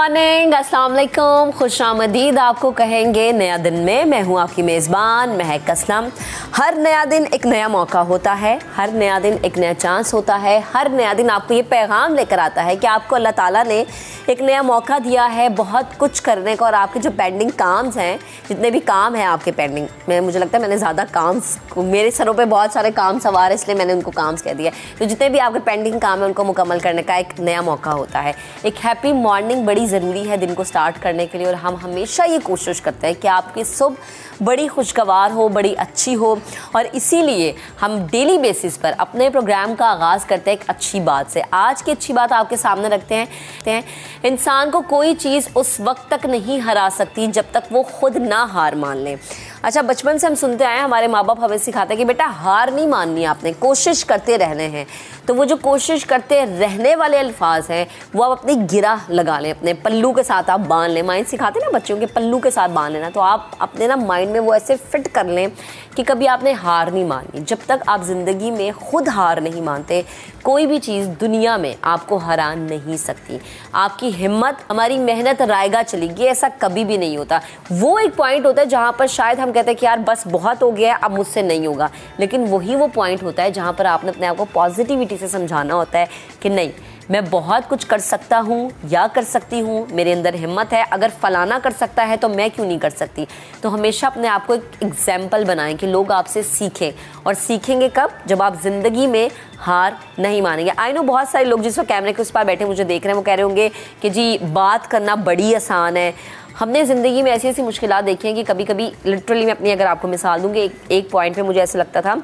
Morning, अस्सलाम वालेकुम, खुशामदीद आपको कहेंगे नया दिन में। मैं हूँ आपकी मेज़बान महक असलम। हर नया दिन एक नया मौका होता है, हर नया दिन एक नया चांस होता है, हर नया दिन आपको ये पैगाम लेकर आता है कि आपको अल्लाह ताला ने एक नया मौका दिया है बहुत कुछ करने का। और आपके जो पेंडिंग काम्स हैं, जितने भी काम हैं आपके पेंडिंग में, मुझे लगता है मैंने ज़्यादा काम्स, मेरे सरों पे बहुत सारे काम सवार है इसलिए मैंने उनको काम्स कह दिया। तो जितने भी आपके पेंडिंग काम हैं उनको मुकम्मल करने का एक नया मौका होता है। एक हैप्पी मॉर्निंग बड़ी ज़रूरी है दिन को स्टार्ट करने के लिए, और हम हमेशा ये कोशिश करते हैं कि आपकी सुबह बड़ी खुशगवार हो, बड़ी अच्छी हो। और इसीलिए हम डेली बेसिस पर अपने प्रोग्राम का आगाज़ करते हैं एक अच्छी बात से। आज की अच्छी बात आपके सामने रखते हैं, इंसान को कोई चीज़ उस वक्त तक नहीं हरा सकती जब तक वो खुद ना हार मान ले। अच्छा, बचपन से हम सुनते आए हैं, हमारे माँ बाप हमें सिखाते हैं कि बेटा हार नहीं माननी, आपने कोशिश करते रहने हैं। तो वो जो कोशिश करते रहने वाले अल्फाज हैं वो आप अपनी गिरा लगा लें, अपने पल्लू के साथ आप बांध लें। माइंड सिखाते हैं ना बच्चों के, पल्लू के साथ बांध लेना। तो आप अपने ना माइंड में वो ऐसे फिट कर लें कि कभी आपने हार नहीं माननी। जब तक आप ज़िंदगी में खुद हार नहीं मानते, कोई भी चीज़ दुनिया में आपको हरा नहीं सकती। आपकी हिम्मत, हमारी मेहनत रायगा चलेगी, ऐसा कभी भी नहीं होता। वो एक पॉइंट होता है जहाँ पर शायद हम कहते हैं कि यार बस बहुत हो गया, अब मुझसे नहीं होगा। लेकिन वही वो पॉइंट होता है जहाँ पर आपने अपने आप को पॉजिटिविटी से समझाना होता है कि नहीं, मैं बहुत कुछ कर सकता हूँ या कर सकती हूँ, मेरे अंदर हिम्मत है। अगर फलाना कर सकता है तो मैं क्यों नहीं कर सकती। तो हमेशा अपने आप को एक एग्जाम्पल बनाएं कि लोग आपसे सीखें। और सीखेंगे कब? जब आप ज़िंदगी में हार नहीं मानेंगे। आई नो बहुत सारे लोग जिस वक्त कैमरे के उस पार बैठे मुझे देख रहे हैं, वो कह रहे होंगे कि जी बात करना बड़ी आसान है। हमने ज़िंदगी में ऐसी ऐसी मुश्किलात देखी हैं कि कभी कभी लिटरली मैं अपनी अगर आपको मिसाल दूँगी, एक पॉइंट पे मुझे ऐसा लगता था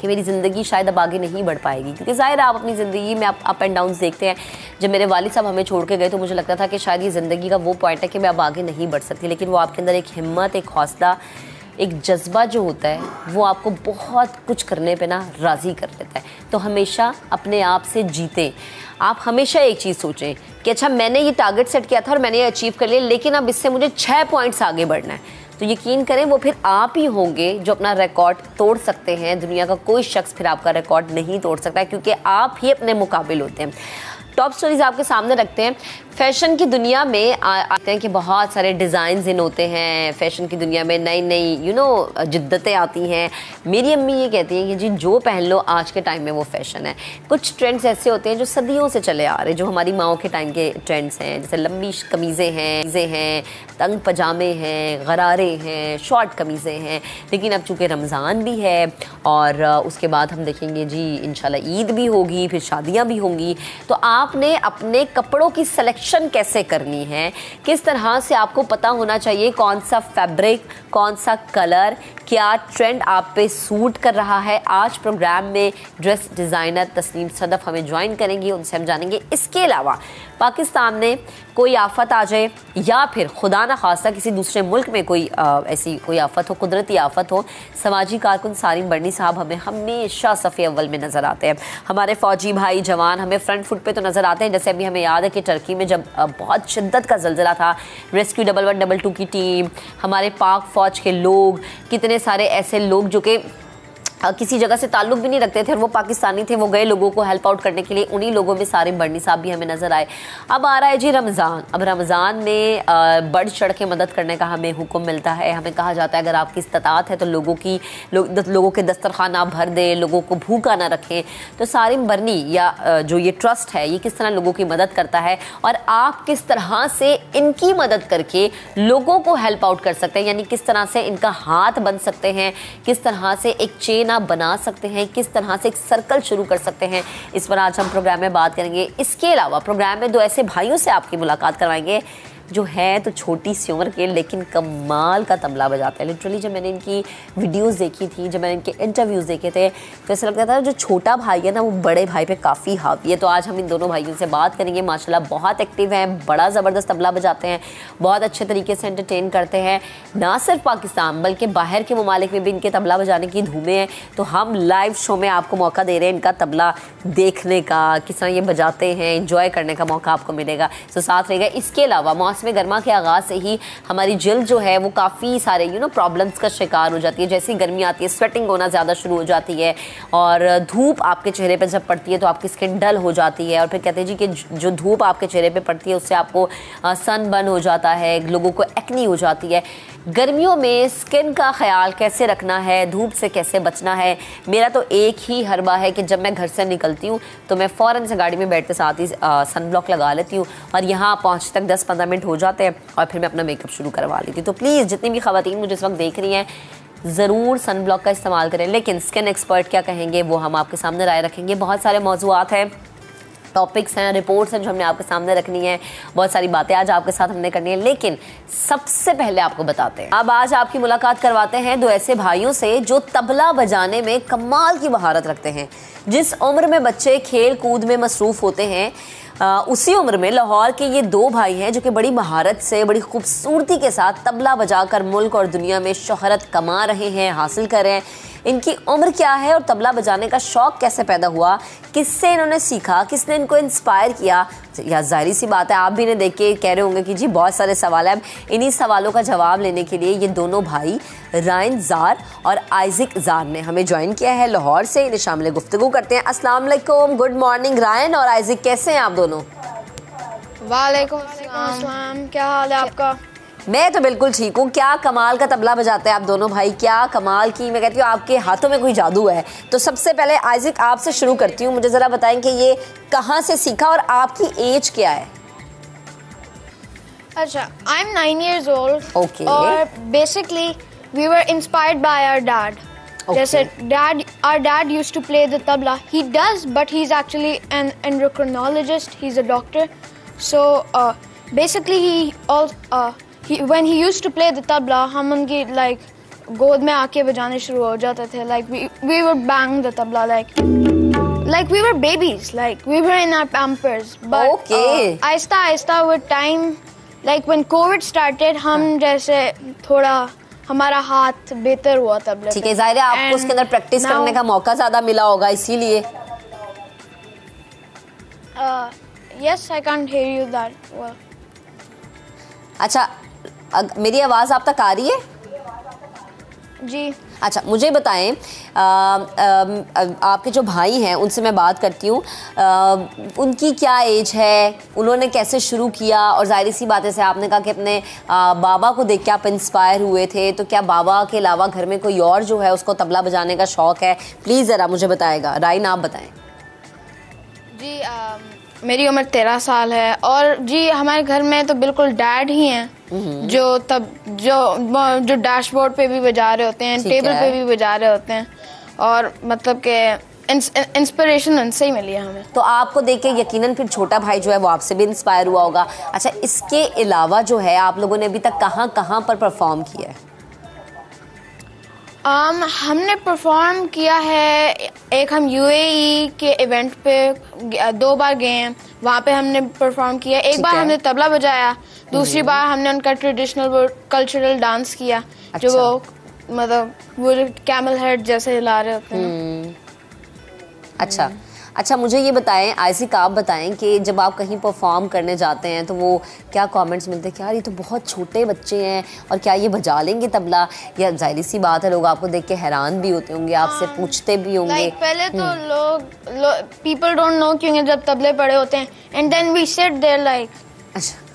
कि मेरी ज़िंदगी शायद अब आगे नहीं बढ़ पाएगी। क्योंकि ज़ाहिर है आप अपनी ज़िंदगी में आप अप एंड डाउन्स देखते हैं। जब मेरे वालिद साहब हमें छोड़ के गए तो मुझे लगता था कि शायद ये ज़िंदगी का वो पॉइंट है कि मैं अब आगे नहीं बढ़ सकती। लेकिन वो आपके अंदर एक हिम्मत, एक हौसला, एक जज्बा जो होता है वो आपको बहुत कुछ करने पे ना राज़ी कर देता है। तो हमेशा अपने आप से जीतें। आप हमेशा एक चीज़ सोचें कि अच्छा मैंने ये टारगेट सेट किया था और मैंने ये अचीव कर लिया, लेकिन अब इससे मुझे 6 पॉइंट्स आगे बढ़ना है। तो यकीन करें वो फिर आप ही होंगे जो अपना रिकॉर्ड तोड़ सकते हैं। दुनिया का कोई शख्स फिर आपका रिकॉर्ड नहीं तोड़ सकता है, क्योंकि आप ही अपने मुकाबिल होते हैं। टॉप स्टोरीज आपके सामने रखते हैं। फैशन की दुनिया में आते हैं कि बहुत सारे डिज़ाइन इन होते हैं। फैशन की दुनिया में नई नई जिद्दतें आती हैं। मेरी अम्मी ये कहती हैं कि जी जो पहन लो आज के टाइम में वो फैशन है। कुछ ट्रेंड्स ऐसे होते हैं जो सदियों से चले आ रहे, जो हमारी माओ के टाइम के ट्रेंड्स हैं, जैसे लंबी कमीज़ें हैं, तंग पजामे हैं, गरारे हैं, शॉर्ट कमीज़ें हैं। लेकिन अब चूँकि रमज़ान भी है और उसके बाद हम देखेंगे जी इंशाल्लाह ईद भी होगी, फिर शादियाँ भी होंगी। तो आपने अपने कपड़ों की सिलेक्शन कैसे करनी है, किस तरह से आपको पता होना चाहिए कौन सा फैब्रिक, कौन सा कलर, क्या ट्रेंड आप पे सूट कर रहा है। आज प्रोग्राम में ड्रेस डिज़ाइनर तस्नीम सदफ हमें ज्वाइन करेंगी, उनसे हम जानेंगे। इसके अलावा पाकिस्तान में कोई आफत आ जाए या फिर खुदा न खास्ता किसी दूसरे मुल्क में कोई ऐसी कोई आफत हो, कुदरती आफत हो, समाजी कारकुन सारिम बर्नी साहब हमें हमेशा सफ़े अव्वल में नज़र आते हैं। हमारे फ़ौजी भाई जवान हमें फ्रंट फुट पे तो नज़र आते हैं। जैसे अभी हमें याद है कि टर्की में जब बहुत शिद्दत का ज़लज़ला था, रेस्क्यू 1112 की टीम, हमारे पाक फ़ौज के लोग, कितने सारे ऐसे लोग जो कि किसी जगह से ताल्लुक़ भी नहीं रखते थे और वो पाकिस्तानी थे, वो गए लोगों को हेल्प आउट करने के लिए। उन्हीं लोगों में सारे बर्नी साहब भी हमें नज़र आए। अब आ रहा है जी रमज़ान। अब रमज़ान में बढ़ चढ़ के मदद करने का हमें हुक्म मिलता है। हमें कहा जाता है अगर आपकी इस्तात है तो लोगों के दस्तरखान आप भर दें, लोगों को भूखा ना रखें। तो सारिम बर्नी या जो ये ट्रस्ट है ये किस तरह लोगों की मदद करता है और आप किस तरह से इनकी मदद करके लोगों को हेल्प आउट कर सकते हैं, यानी किस तरह से इनका हाथ बन सकते हैं, किस तरह से एक चेन आप बना सकते हैं, किस तरह से एक सर्कल शुरू कर सकते हैं, इस पर आज हम प्रोग्राम में बात करेंगे। इसके अलावा प्रोग्राम में 2 ऐसे भाइयों से आपकी मुलाकात करवाएंगे जो है तो छोटी सी उम्र के लेकिन कमाल का तबला बजाते हैं। लिटरली जब मैंने इनकी वीडियोस देखी थी, जब मैंने इनके इंटरव्यूज़ देखे थे, तो ऐसा लगता था जो छोटा भाई है ना वो बड़े भाई पे काफ़ी हावी है। तो आज हम इन दोनों भाइयों से बात करेंगे। माशाल्लाह बहुत एक्टिव हैं, बड़ा ज़बरदस्त तबला बजाते हैं, बहुत अच्छे तरीके से एंटरटेन करते हैं। ना सिर्फ पाकिस्तान बल्कि बाहर के ममालिक में भी इनके तबला बजाने की धूमें हैं। तो हम लाइव शो में आपको मौका दे रहे हैं इनका तबला देखने का, किस तरह ये बजाते हैं, इंजॉय करने का मौका आपको मिलेगा। तो साथ रहेगा। इसके अलावा मौसम गर्मा के आगाज़ से ही हमारी जल्द जो है वो काफ़ी सारे प्रॉब्लम्स का शिकार हो जाती है। जैसे ही गर्मी आती है स्वेटिंग होना ज़्यादा शुरू हो जाती है और धूप आपके चेहरे पर जब पड़ती है तो आपकी स्किन डल हो जाती है और फिर कहते हैं जी कि जो धूप आपके चेहरे पर पड़ती है उससे आपको सन बर्न हो जाता है, लोगों को एक्नी हो जाती है। गर्मियों में स्किन का ख्याल कैसे रखना है, धूप से कैसे बचना है, मेरा तो एक ही हरबा है कि जब मैं घर से निकलती हूँ तो मैं फ़ौरन से गाड़ी में बैठते साथ ही सन ब्लॉक लगा लेती हूँ और यहाँ पहुँचते तक 10-15 मिनट हो जाते हैं और फिर मैं अपना मेकअप शुरू करवा लेती हूँ। तो प्लीज़ जितनी भी ख़वातीन मुझे इस वक्त देख रही हैं ज़रूर सन ब्लॉक का इस्तेमाल करें। लेकिन स्किन एक्सपर्ट क्या कहेंगे वो हम आपके सामने राय रखेंगे। बहुत सारे मौज़ूआत हैं, टॉपिक्स हैं, रिपोर्ट्स हैं जो हमने आपके सामने रखनी है, बहुत सारी बातें आज आपके साथ हमने करनी है। लेकिन सबसे पहले आपको बताते हैं, अब आज आपकी मुलाकात करवाते हैं दो ऐसे भाइयों से जो तबला बजाने में कमाल की महारत रखते हैं। जिस उम्र में बच्चे खेल कूद में मसरूफ़ होते हैं उसी उम्र में लाहौर के ये दो भाई हैं जो कि बड़ी महारत से, बड़ी खूबसूरती के साथ तबला बजाकर मुल्क और दुनिया में शोहरत कमा रहे हैं, हासिल कर रहे हैं। इनकी उम्र क्या है और तबला बजाने का शौक़ कैसे पैदा हुआ, किससे इन्होंने सीखा, किसने इनको इंस्पायर किया, या जाहिर सी बात है आप भी इन्हें देख के कह रहे होंगे कि जी बहुत सारे सवाल हैं। इन्हीं सवालों का जवाब लेने के लिए ये दोनों भाई रायन ज़ार और आइज़िक ज़ार ने हमें ज्वाइन किया है लाहौर से। इन्हें शामिल गुफ्तगू करते हैं। अस्सलाम वालेकुम, गुड मॉर्निंग रायन और आइज़िक, कैसे हैं आप दोनों? वालेकुम अस्सलाम, क्या हाल है आपका? मैं तो बिल्कुल ठीक हूँ। क्या कमाल का तबला बजाते हैं आप दोनों भाई, क्या कमाल की, मैं कहती हूँ आपके हाथों में कोई जादू है। तो सबसे पहले आइज़िक आपसे शुरू करती हूँ, मुझे ज़रा बताएं कि ये कहाँ से सीखा और आपकी एज क्या है? अच्छा, I am 9 years old. Okay. और basically we were inspired by our dad. जैसे our dad used to play the tabla. He does, but he's actually an endocrinologist. He's a doctor. So basically when he used to play the tabla, हम उनकी गोद में आके बजाने शुरू हो जाते थे. We would bang the tabla like we were babies, like we were in our pampers. But Aahista Aahista with time, like when COVID started, हम जैसे थोड़ा हमारा हाथ बेहतर हुआ तबले. ठीक है, जाहिर है आपको उसके अंदर प्रैक्टिस करने का मौका ज्यादा मिला होगा इसीलिए. Yes, I can't hear you that well. अच्छा, मेरी आवाज़ आप तक आ रही है? जी. अच्छा, मुझे बताएं, आपके जो भाई हैं उनसे मैं बात करती हूँ, उनकी क्या एज है, उन्होंने कैसे शुरू किया, और जाहिर सी बात है से आपने कहा कि अपने बाबा को देख के आप इंस्पायर हुए थे, तो क्या बाबा के अलावा घर में कोई और जो है उसको तबला बजाने का शौक़ है? प्लीज़ ज़रा मुझे बताएगा. रायन, आप बताएं. जी, मेरी उम्र 13 साल है और जी हमारे घर में तो बिल्कुल डैड ही हैं जो डैशबोर्ड पे भी बजा रहे होते हैं, टेबल पे भी बजा रहे होते हैं, और मतलब कि इंस्पिरेशन उनसे ही मिली है हमें. तो आपको देख के यकीनन फिर छोटा भाई जो है वो आपसे भी इंस्पायर हुआ होगा. अच्छा, इसके अलावा जो है आप लोगों ने अभी तक कहाँ कहाँ पर परफॉर्म किया है? हमने परफॉर्म किया है, एक हम UAE के इवेंट पे 2 बार गए हैं, वहाँ पे हमने परफॉर्म किया. एक बार हमने तबला बजाया, दूसरी बार हमने उनका ट्रेडिशनल कल्चरल डांस किया. अच्छा. जो वो मतलब वो कैमल हेड जैसे हिला रहे होते हैं. अच्छा, मुझे ये बताएं, आइज़िक आप बताएं कि जब आप कहीं परफॉर्म करने जाते हैं तो वो क्या कमेंट्स मिलते हैं कि यार ये तो बहुत छोटे बच्चे हैं और क्या ये बजा लेंगे तबला? या जाहिर सी बात है लोग आपको देख के हैरान भी होते होंगे, आपसे पूछते भी होंगे. पहले तो लोग पीपल डोंट नो क्योंकि जब तबले पड़े होते हैं and then we sit there like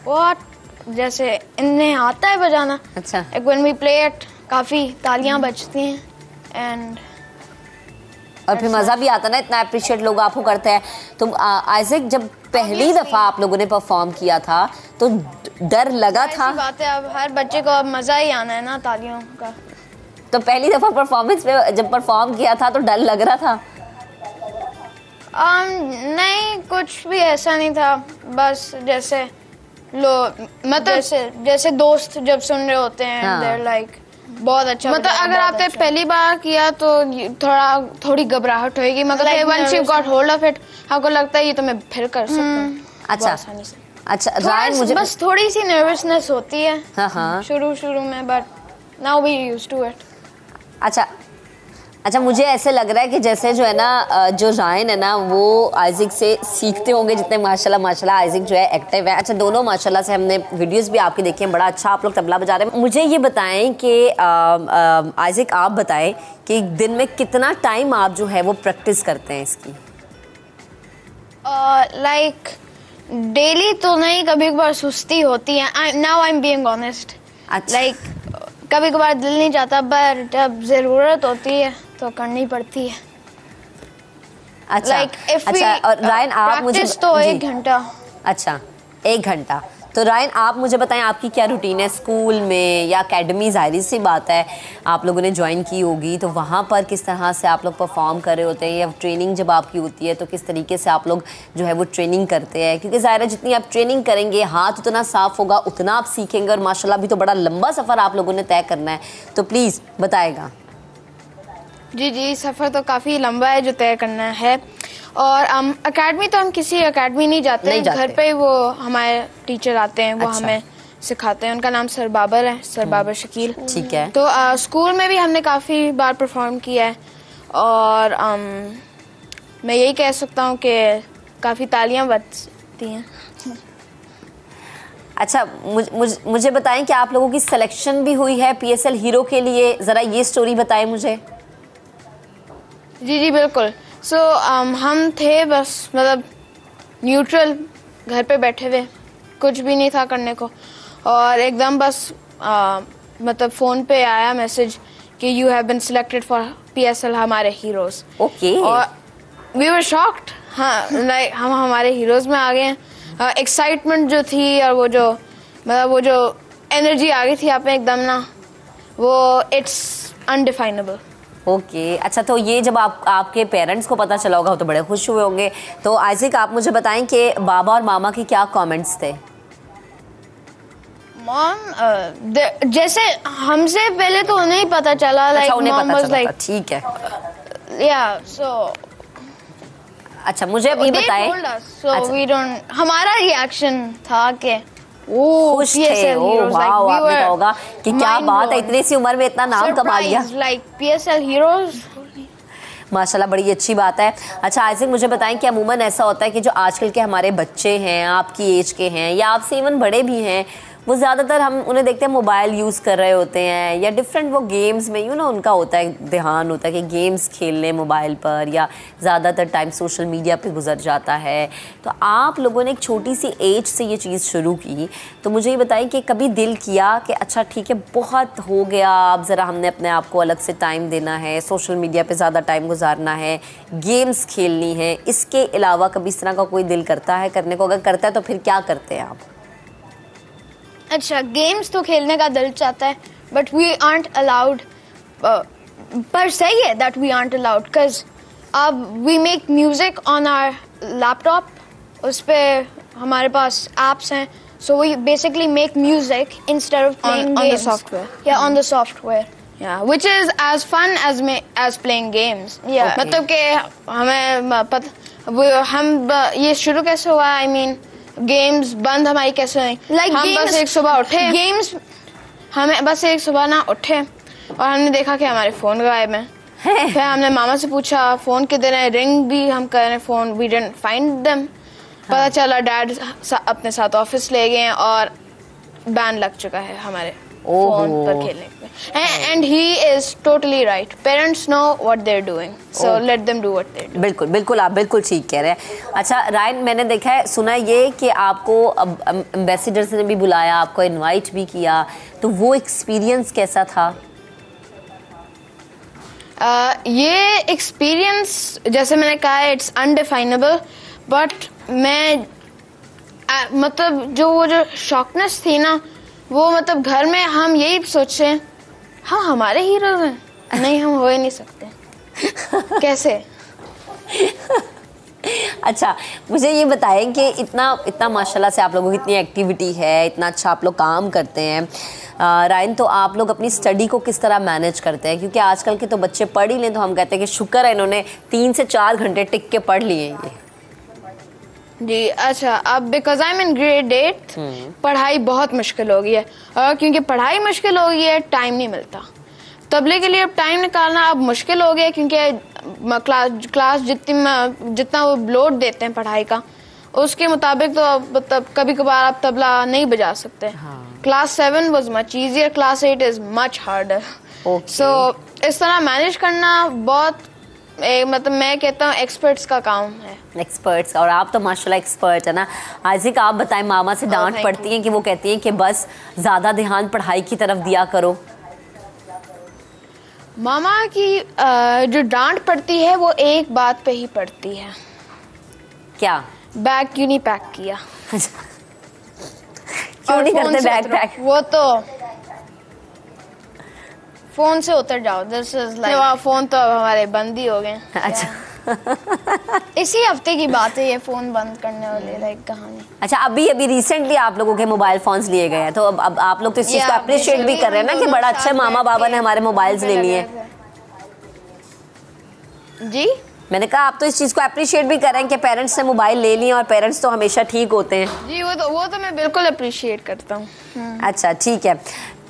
what, जैसे इन्हें आता है बजाना. अच्छा. व्हेन वी प्ले इट काफ़ी तालियां बजती हैं एंड और फिर मज़ा भी आता ना, इतना अप्रिशिएट लोग आपको करते हैं. तो आइज़िक, जब पहली दफ़ा आप लोगों ने परफॉर्म किया था तो डर लगा था? बात है, अब हर बच्चे को अब मज़ा ही आना है ना तालियों का. तो पहली दफ़ा परफॉर्मेंस में जब परफॉर्म किया था तो डर लग रहा था? नहीं, कुछ भी ऐसा नहीं था. बस जैसे मतलब जैसे दोस्त जब सुन रहे होते हैं, they're like बहुत अच्छा. मतलब अगर आपने पहली बार किया तो थोड़ी घबराहट होगी, मगर once you got hold of it, आपको लगता है ये तो मैं फिर कर सकता हूँ. अच्छा, रायन, मुझे बस थोड़ी सी नर्वसनेस होती है शुरू में, but now we used to it. अच्छा, अच्छा, मुझे ऐसे लग रहा है कि जैसे जो है ना जो रायन है ना वो आइजिक से सीखते होंगे, जितने माशाल्लाह आइजिक जो है एक्टिव है। अच्छा, दोनों माशाल्लाह से हमने वीडियोस भी आपकी देखी हैं, बड़ा अच्छा आप लोग तबला बजा रहे हैं। मुझे ये बताएं कि आइजिक आप बताएं कि दिन में कितना टाइम आप जो है वो प्रैक्टिस करते हैं इसकी? लाइक डेली तो नहीं, कभी कभार सुस्ती होती है। Now I am being honest. Like कभी कभार दिल नहीं चाहता, पर जब जरूरत होती है तो करनी पड़ती है। अच्छा, like, अच्छा, और रायन आप मुझे तो 1 घंटा। अच्छा, 1 घंटा। तो रायन आप मुझे बताएं आपकी क्या रूटीन है स्कूल में या एकेडमी? जाहिर सी बात है आप लोगों ने ज्वाइन की होगी, तो वहाँ पर किस तरह से आप लोग परफॉर्म कर रहे होते हैं, या ट्रेनिंग जब आपकी होती है तो किस तरीके से आप लोग जो है वो ट्रेनिंग करते हैं? क्योंकि ज़ाहिर है जितनी आप ट्रेनिंग करेंगे हाथ उतना साफ होगा, उतना आप सीखेंगे, और माशाल्लाह अभी तो बड़ा लंबा सफ़र आप लोगों ने तय करना है, तो प्लीज़ बताएगा। जी, सफ़र तो काफ़ी लंबा है जो तय करना है। और एकेडमी तो हम किसी एकेडमी नहीं जाते। घर पे वो हमारे टीचर आते हैं, वो हमें सिखाते हैं। उनका नाम सर बाबर है, सर बाबर शकील। ठीक है। तो स्कूल में भी हमने काफ़ी बार परफॉर्म किया है, और मैं यही कह सकता हूँ कि काफ़ी तालियां बजती हैं। अच्छा, मुझे बताएं कि आप लोगों की सिलेक्शन भी हुई है PSL हीरो के लिए, ज़रा ये स्टोरी बताएं मुझे। जी बिल्कुल। सो हम थे बस मतलब न्यूट्रल, घर पे बैठे हुए, कुछ भी नहीं था करने को, और एकदम बस मतलब फ़ोन पे आया मैसेज कि you have been selected for PSL हमारे हीरोज़। ओके। और वी वर शॉक्ड। हाँ, लाइक हम हमारे हीरोज़ में आ गए हैं। एक्साइटमेंट जो थी और वो जो मतलब वो जो एनर्जी आ गई थी आप में एकदम ना, वो इट्स अनडिफाइनेबल। ओके। अच्छा, तो ये जब आपके पेरेंट्स को पता चला होगा तो बड़े खुश हुए होंगे। तो आइजिक आप मुझे बताएं कि बाबा और मामा के क्या कमेंट्स थे? मॉम जैसे हमसे पहले तो उन्हें ही पता चला। अच्छा, लाइक उन्हें मॉम पता वाज चला लाइक, ठीक है। या सो अच्छा, मुझे अब ये बताएं। सो वी डोंट, हमारा रिएक्शन था कि खुश थे, वाओ, आपने कहा होगा कि क्या बात है, इतनी सी उम्र में इतना नाम कमा लिया। लाइक PSL हीरोज, माशाल्लाह बड़ी अच्छी बात है। अच्छा आइजिक, मुझे बताएं कि अमूमन ऐसा होता है कि जो आजकल के हमारे बच्चे हैं, आपकी एज के हैं या आपसे इवन बड़े भी हैं, वो ज़्यादातर हम उन्हें देखते हैं मोबाइल यूज़ कर रहे होते हैं या डिफरेंट वो गेम्स में उनका होता है, ध्यान होता है कि गेम्स खेल लें मोबाइल पर, या ज़्यादातर टाइम सोशल मीडिया पे गुजर जाता है। तो आप लोगों ने एक छोटी सी एज से ये चीज़ शुरू की, तो मुझे ये बताइए कि कभी दिल किया कि अच्छा ठीक है बहुत हो गया, अब ज़रा हमने अपने आप को अलग से टाइम देना है, सोशल मीडिया पर ज़्यादा टाइम गुजारना है, गेम्स खेलनी है, इसके अलावा कभी इस तरह का कोई दिल करता है करने को? अगर करता है तो फिर क्या करते हैं आप? अच्छा, गेम्स तो खेलने का दिल चाहता है, बट वी आर्ट अलाउड। पर सही है that we aren't allowed, because अब we make music on our laptop, उस पे हमारे पास एप्स हैं, so we basically make music instead of playing on the software. Yeah, on the software. Yeah, which is as fun as playing games. Yeah. मतलब कि हमें हम ये शुरू कैसे हुआ? I mean, गेम्स बंद हमारी कैसे हुई? Like हम games, बस एक सुबह उठे, गेम्स हमें बस एक सुबह ना उठे और हमने देखा कि हमारे फोन गायब हैं। फिर हमने मामा से पूछा फोन किधर है, रिंग भी हम कर रहे phone, we didn't find them. पता चला डैड अपने साथ ऑफिस ले गए और बैन लग चुका है हमारे फोन पर खेलने में। And he is totally right, parents know what they are doing, so let them do what they do. बिल्कुल बिल्कुल, आप बिल्कुल ठीक कह रहे हैं। अच्छा रायन, मैंने देखा है, सुना ये कि आपको एम्बेसडर्स ने भी बुलाया, आपको इनवाइट भी किया, तो वो एक्सपीरियंस कैसा था? ये एक्सपीरियंस जैसे मैंने कहा इट्स अनडिफाइनेबल, बट मैं मतलब जो शॉकनेस थी ना, वो मतलब घर में हम यही सोचे हाँ हमारे हीरो हैं, नहीं हम हो ही नहीं सकते कैसे। अच्छा मुझे ये बताएं कि इतना माशाल्लाह से आप लोगों की इतनी एक्टिविटी है, इतना अच्छा आप लोग काम करते हैं, रायन, तो आप लोग अपनी स्टडी को किस तरह मैनेज करते हैं? क्योंकि आजकल के तो बच्चे पढ़ ही लें तो हम कहते हैं कि शुक्र है इन्होंने 3 से 4 घंटे टिक के पढ़ लिए ये। जी अच्छा, अब because I am in grade 8 पढ़ाई बहुत मुश्किल हो गई है, और क्योंकि पढ़ाई मुश्किल हो गई है टाइम नहीं मिलता। तबले के लिए अब टाइम निकालना अब मुश्किल हो गया, क्योंकि क्लास जितना वो लोड देते हैं पढ़ाई का, उसके मुताबिक तो अब कभी कभार आप तबला नहीं बजा सकते। Class 7 was much easier, class 8 is much harder. So इस तरह मैनेज करना बहुत मतलब मैं कहता हूँ एक्सपर्ट्स का काम है। एक्सपर्ट्स, और आप तो माशाल्लाह एक्सपर्ट है ना। आज़िक आप बताएं, मामा से डांट पड़ती है कि वो कहती हैं कि बस ज़्यादा ध्यान पढ़ाई की तरफ दिया करो? मामा की जो डांट पड़ती है वो एक बात पे ही पड़ती है। क्या? बैग क्यों नहीं पैक किया? क्यों नहीं करते बैग पैक? वो तो फोन से उतर जाओ। दिस इज लाइक फोन तो अब हमारे बंद ही हो गए। अच्छा इसी हफ्ते की बात है ये फोन बंद करने वाली लाइक कहानी। अच्छा, अभी रिसेंटली आप लोगों के मोबाइल फोन्स लिए गए हैं, तो अब आप लोग तो इस चीज को अप्रिशिएट भी कर रहे हैं ना कि बड़ा अच्छा मामा बाबा ने हमारे मोबाइल्स ले लिए। जी मैंने कहा आप तो इस चीज को अप्रिशिएट भी कर रहे हैं कि पेरेंट्स ने मोबाइल ले लिए, और पेरेंट्स तो हमेशा ठीक होते हैं। जी वो तो मैं बिल्कुल अप्रिशिएट करता हूँ। अच्छा ठीक है,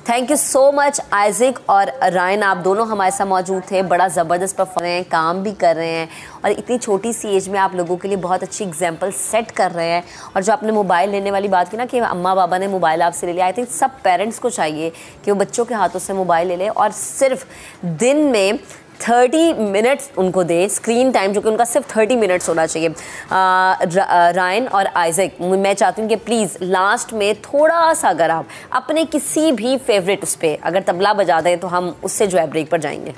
थैंक यू सो मच आइज़िक और रायन, आप दोनों हमारे साथ मौजूद थे। बड़ा ज़बरदस्त परफॉर्म हैं, काम भी कर रहे हैं, और इतनी छोटी सी एज में आप लोगों के लिए बहुत अच्छी एग्जांपल सेट कर रहे हैं। और जो आपने मोबाइल लेने वाली बात की ना कि अम्मा बाबा ने मोबाइल आपसे ले लिया, आई थिंक सब पेरेंट्स को चाहिए कि वो बच्चों के हाथों से मोबाइल ले लें और सिर्फ दिन में 30 मिनट्स उनको दे स्क्रीन टाइम, जो कि उनका सिर्फ 30 मिनट्स होना चाहिए। रायन और आइज़िक, मैं चाहती हूँ कि प्लीज़ लास्ट में थोड़ा सा अगर आप अपने किसी भी फेवरेट उस पर अगर तबला बजा दें तो हम उससे जो है ब्रेक पर जाएंगे।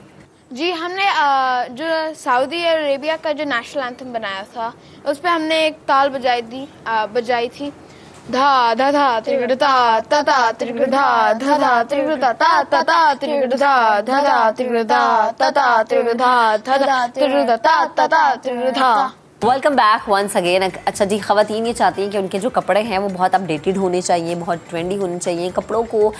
जी हमने जो सऊदी अरेबिया का जो नेशनल एंथम बनाया था उस पर हमने एक ताल बजाई थी, धा धा धा त्रिगुड़ धा ता ता त्रिगुड़ धा धा धा त्रिगुड़ धा ता ता ता त्रिगुड़ धा धा धा त्रिगुड़ धा ता ता त्रिगुड़ धा धा धा त्रिगुड़ धा ता ता ता त्रिगुड़ धा। Welcome back once again. अच्छा जी, ख़वातीन ये चाहती हैं कि उनके जो कपड़े हैं वो बहुत अपडेटेड होने चाहिए, बहुत ट्रेंडी होने चाहिए। कपड़ों को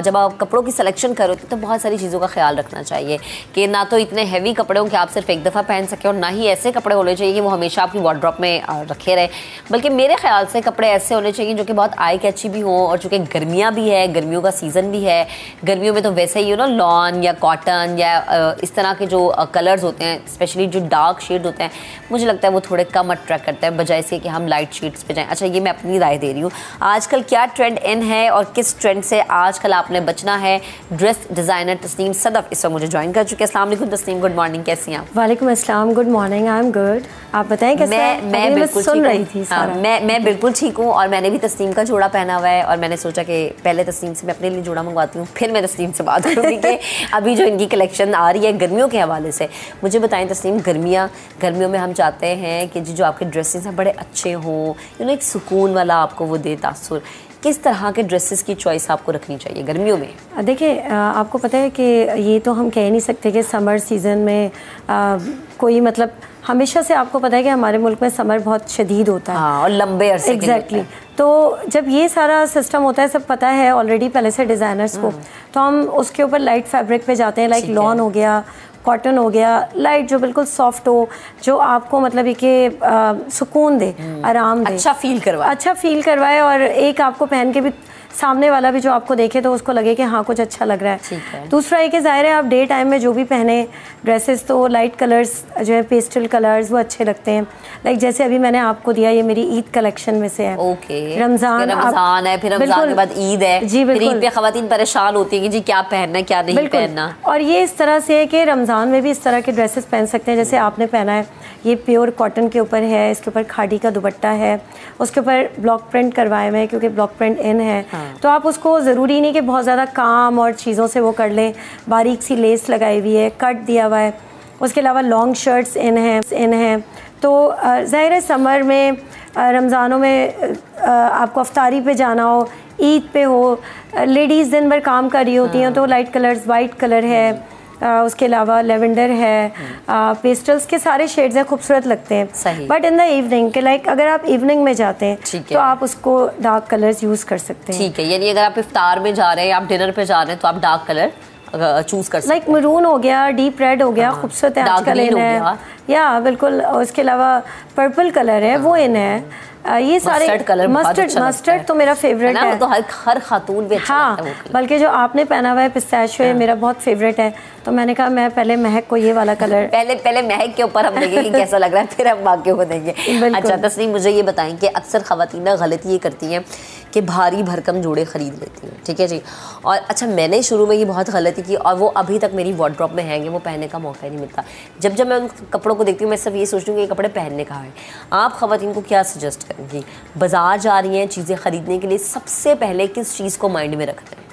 जब आप कपड़ों की सिलेक्शन करो तो बहुत सारी चीज़ों का ख्याल रखना चाहिए कि ना तो इतने हैवी कपड़े हों कि आप सिर्फ एक दफ़ा पहन सकें, और ना ही ऐसे कपड़े होने चाहिए कि वो हमेशा आपकी वार्डरोब में रखे रहे। बल्कि मेरे ख्याल से कपड़े ऐसे होने चाहिए जो कि बहुत आई कैची भी हों, और चूँकि गर्मियाँ भी है, गर्मियों का सीज़न भी है, गर्मियों में तो वैसे ही लॉन या कॉटन या इस तरह के जो कलर्स होते हैं, स्पेशली जो डार्क शेड होते हैं, मुझे लगता है वो थोड़े कम अट्रैक्ट करता है बजाय से कि हम लाइट शेड्स पे जाएं। अच्छा, ये मैं अपनी राय दे रही हूँ। आजकल क्या ट्रेंड इन है और किस ट्रेंड से आजकल आपने बचना है? ड्रेस डिज़ाइनर तस्नीम सदफ इस वक्त मुझे ज्वाइन कर चुके हैं। अस्सलाम वालेकुम तस्नीम, गुड मॉर्निंग, कैसी हैं आप? वालेकुम अस्सलाम, good morning, I am good. आप बताएं कैसे? मैं बिल्कुल सुन रही थी सारा। मैं बिल्कुल ठीक हूँ, और मैंने भी तस्नीम का जोड़ा पहना हुआ है, और मैंने सोचा कि पहले तस्नीम से मैं अपने लिए जोड़ा मंगवाती हूँ, फिर मैं तस्नीम से बात करूँगी कि अभी जो इनकी कलेक्शन आ रही है गर्मियों के हवाले से। मुझे बताएं तस्नीम, गर्मियों में हम चाहते हैं कि जो आपके ड्रेसेस हैं बड़े अच्छे हों, एक सुकून वाला आपको वो दे तासुर। किस तरह के ड्रेसेस की चॉइस आपको रखनी चाहिए गर्मियों में? देखिए, आपको पता है कि ये तो हम कह नहीं सकते कि समर सीज़न में कोई मतलब हमेशा से आपको पता है कि हमारे मुल्क में समर बहुत शदीद होता है। हाँ, और लंबे अरसे एग्जैक्टली। तो जब ये सारा सिस्टम होता है, सब पता है ऑलरेडी पहले से डिज़ाइनर्स को, तो हम उसके ऊपर लाइट फैब्रिक पे जाते हैं, लाइक लॉन हो गया, कॉटन हो गया, लाइट जो बिल्कुल सॉफ्ट हो, जो आपको मतलब कि सुकून दे, आराम दे, अच्छा फील करवाए, और एक आपको पहन के भी सामने वाला भी जो आपको देखे तो उसको लगे कि हाँ कुछ अच्छा लग रहा है। दूसरा एक ज़ाहिर है आप डे टाइम में जो भी पहने ड्रेसेस, तो लाइट कलर्स जो है, पेस्टल कलर्स, वो अच्छे लगते हैं। लाइक जैसे अभी मैंने आपको दिया, ये मेरी ईद कलेक्शन में से है। रमज़ान है, फिर रमज़ान के बाद ईद है। जी बिल्कुल। ईद पे ख़वातीन परेशान होती है कि जी क्या पहनना है क्या नहीं पहनना, और ये इस तरह से है कि रमज़ान में भी इस तरह के ड्रेसेस पहन सकते हैं जैसे आपने पहना है। ये प्योर कॉटन के ऊपर है, इसके ऊपर खादी का दुपट्टा है, उसके ऊपर ब्लॉक प्रिंट करवाए हुए हैं क्योंकि ब्लॉक प्रिंट इन है। तो आप उसको ज़रूरी नहीं कि बहुत ज़्यादा काम और चीज़ों से वो कर लें, बारीक सी लेस लगाई हुई है, कट दिया हुआ है। उसके अलावा लॉन्ग शर्ट्स इन हैं। तो ज़ाहिर है समर में, रमज़ानों में आपको अफ्तारी पे जाना हो, ईद पे हो, लेडीज़ दिन भर काम कर रही होती हैं, तो लाइट कलर्स, वाइट कलर है, उसके अलावा लेवेंडर है, पेस्टल्स के सारे शेड्स हैं, खूबसूरत लगते हैं। बट इन द इवनिंग के लाइक अगर आप इवनिंग में जाते हैं तो आप उसको डार्क कलर्स यूज़ कर सकते हैं। ठीक है, यानी अगर आप इफ्तार में जा रहे हैं, आप डिनर पे जा रहे हैं, तो आप डार्क कलर चूज कर सकते हैं। लाइक मरून हो गया, डीप रेड हो गया, खूबसूरत है आजकल, या बिल्कुल। उसके अलावा पर्पल कलर है वो इन है। ये सारे मस्टर्ड तो मेरा फेवरेट है, तो हर खातून पे अच्छा लगता है वो। बल्कि जो आपने पहना हुआ है पिस्ताशियो मेरा बहुत फेवरेट है, तो मैंने कहा मैं पहले महक को ये वाला कलर पहले महक के ऊपर हम देखेंगे कैसा लग रहा है, फिर हम बाकियों को देंगे। अच्छा तस्नीम, मुझे ये बताएं कि अक्सर ख़वातीन गलती ये करती हैं कि भारी भरकम जोड़े ख़रीद लेती हैं, ठीक है जी। और अच्छा, मैंने शुरू में ये बहुत गलती की और वो अभी तक मेरी वार्डरोब में हैंगे, वो पहनने का मौका ही नहीं मिलता। जब मैं उन कपड़ों को देखती हूँ मैं सिर्फ ये सोचती हूँ कि ये कपड़े पहनने का है। आप ख़वातीन को क्या सजेस्ट करेंगी? बाज़ार जा रही हैं चीज़ें ख़रीदने के लिए, सबसे पहले किस चीज़ को माइंड में रखना है?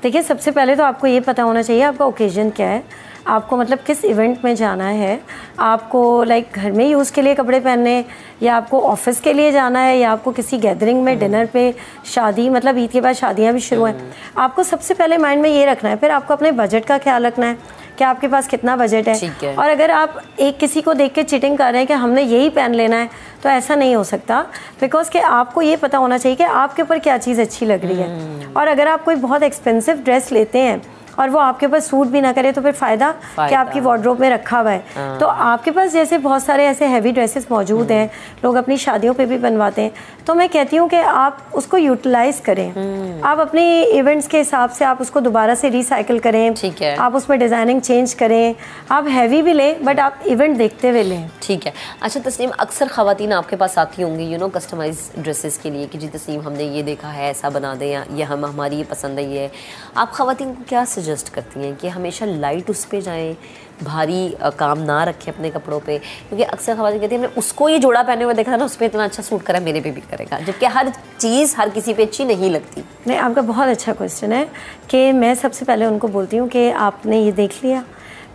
देखिए, सबसे पहले तो आपको ये पता होना चाहिए आपका ओकेजन क्या है, आपको मतलब किस इवेंट में जाना है, आपको लाइक घर में यूज़ के लिए कपड़े पहनने, या आपको ऑफिस के लिए जाना है, या आपको किसी गैदरिंग में डिनर पे, शादी, मतलब ईद के बाद शादियां भी शुरू हैं। आपको सबसे पहले माइंड में ये रखना है। फिर आपको अपने बजट का ख्याल रखना है कि आपके पास कितना बजट है। और अगर आप एक किसी को देख के चिटिंग कर रहे हैं कि हमने यही पहन लेना है, तो ऐसा नहीं हो सकता। बिकॉज कि आपको ये पता होना चाहिए कि आपके ऊपर क्या चीज़ अच्छी लग रही है। और अगर आप कोई बहुत एक्सपेंसिव ड्रेस लेते हैं और वो आपके ऊपर सूट भी ना करे, तो फिर फ़ायदा कि आपकी वार्डरोब में रखा हुआ है। तो आपके पास जैसे बहुत सारे ऐसे हैवी ड्रेसेस मौजूद हैं, लोग अपनी शादियों पे भी बनवाते हैं, तो मैं कहती हूँ कि आप उसको यूटिलाइज़ करें। आप अपनी इवेंट्स के हिसाब से आप उसको दोबारा से रिसाइकिल करें, ठीक है। आप उसमें डिज़ाइनिंग चेंज करें, आप हैवी भी लें बट आप इवेंट देखते हुए लें, ठीक है। अच्छा तस्नीम, अक्सर ख़वातीन आपके पास आती होंगी कस्टमाइज ड्रेसेस के लिए कि जी तस्नीम हमने ये देखा है, ऐसा बना दें, या ये हमारी ये पसंद है, ये आप ख़वातीन को क्या सजेस्ट करती हैं कि हमेशा लाइट उस पे जाएं, भारी काम ना रखें अपने कपड़ों पे? क्योंकि अक्सर ख़वातीन कहती हैं हमने उसको ये जोड़ा पहने हुए देखा था ना, उस पर इतना अच्छा सूट करा, मेरे पे भी करेगा, जबकि हर चीज़ हर किसी पे अच्छी नहीं लगती। नहीं, आपका बहुत अच्छा क्वेश्चन है कि मैं सबसे पहले उनको बोलती हूँ कि आपने ये देख लिया।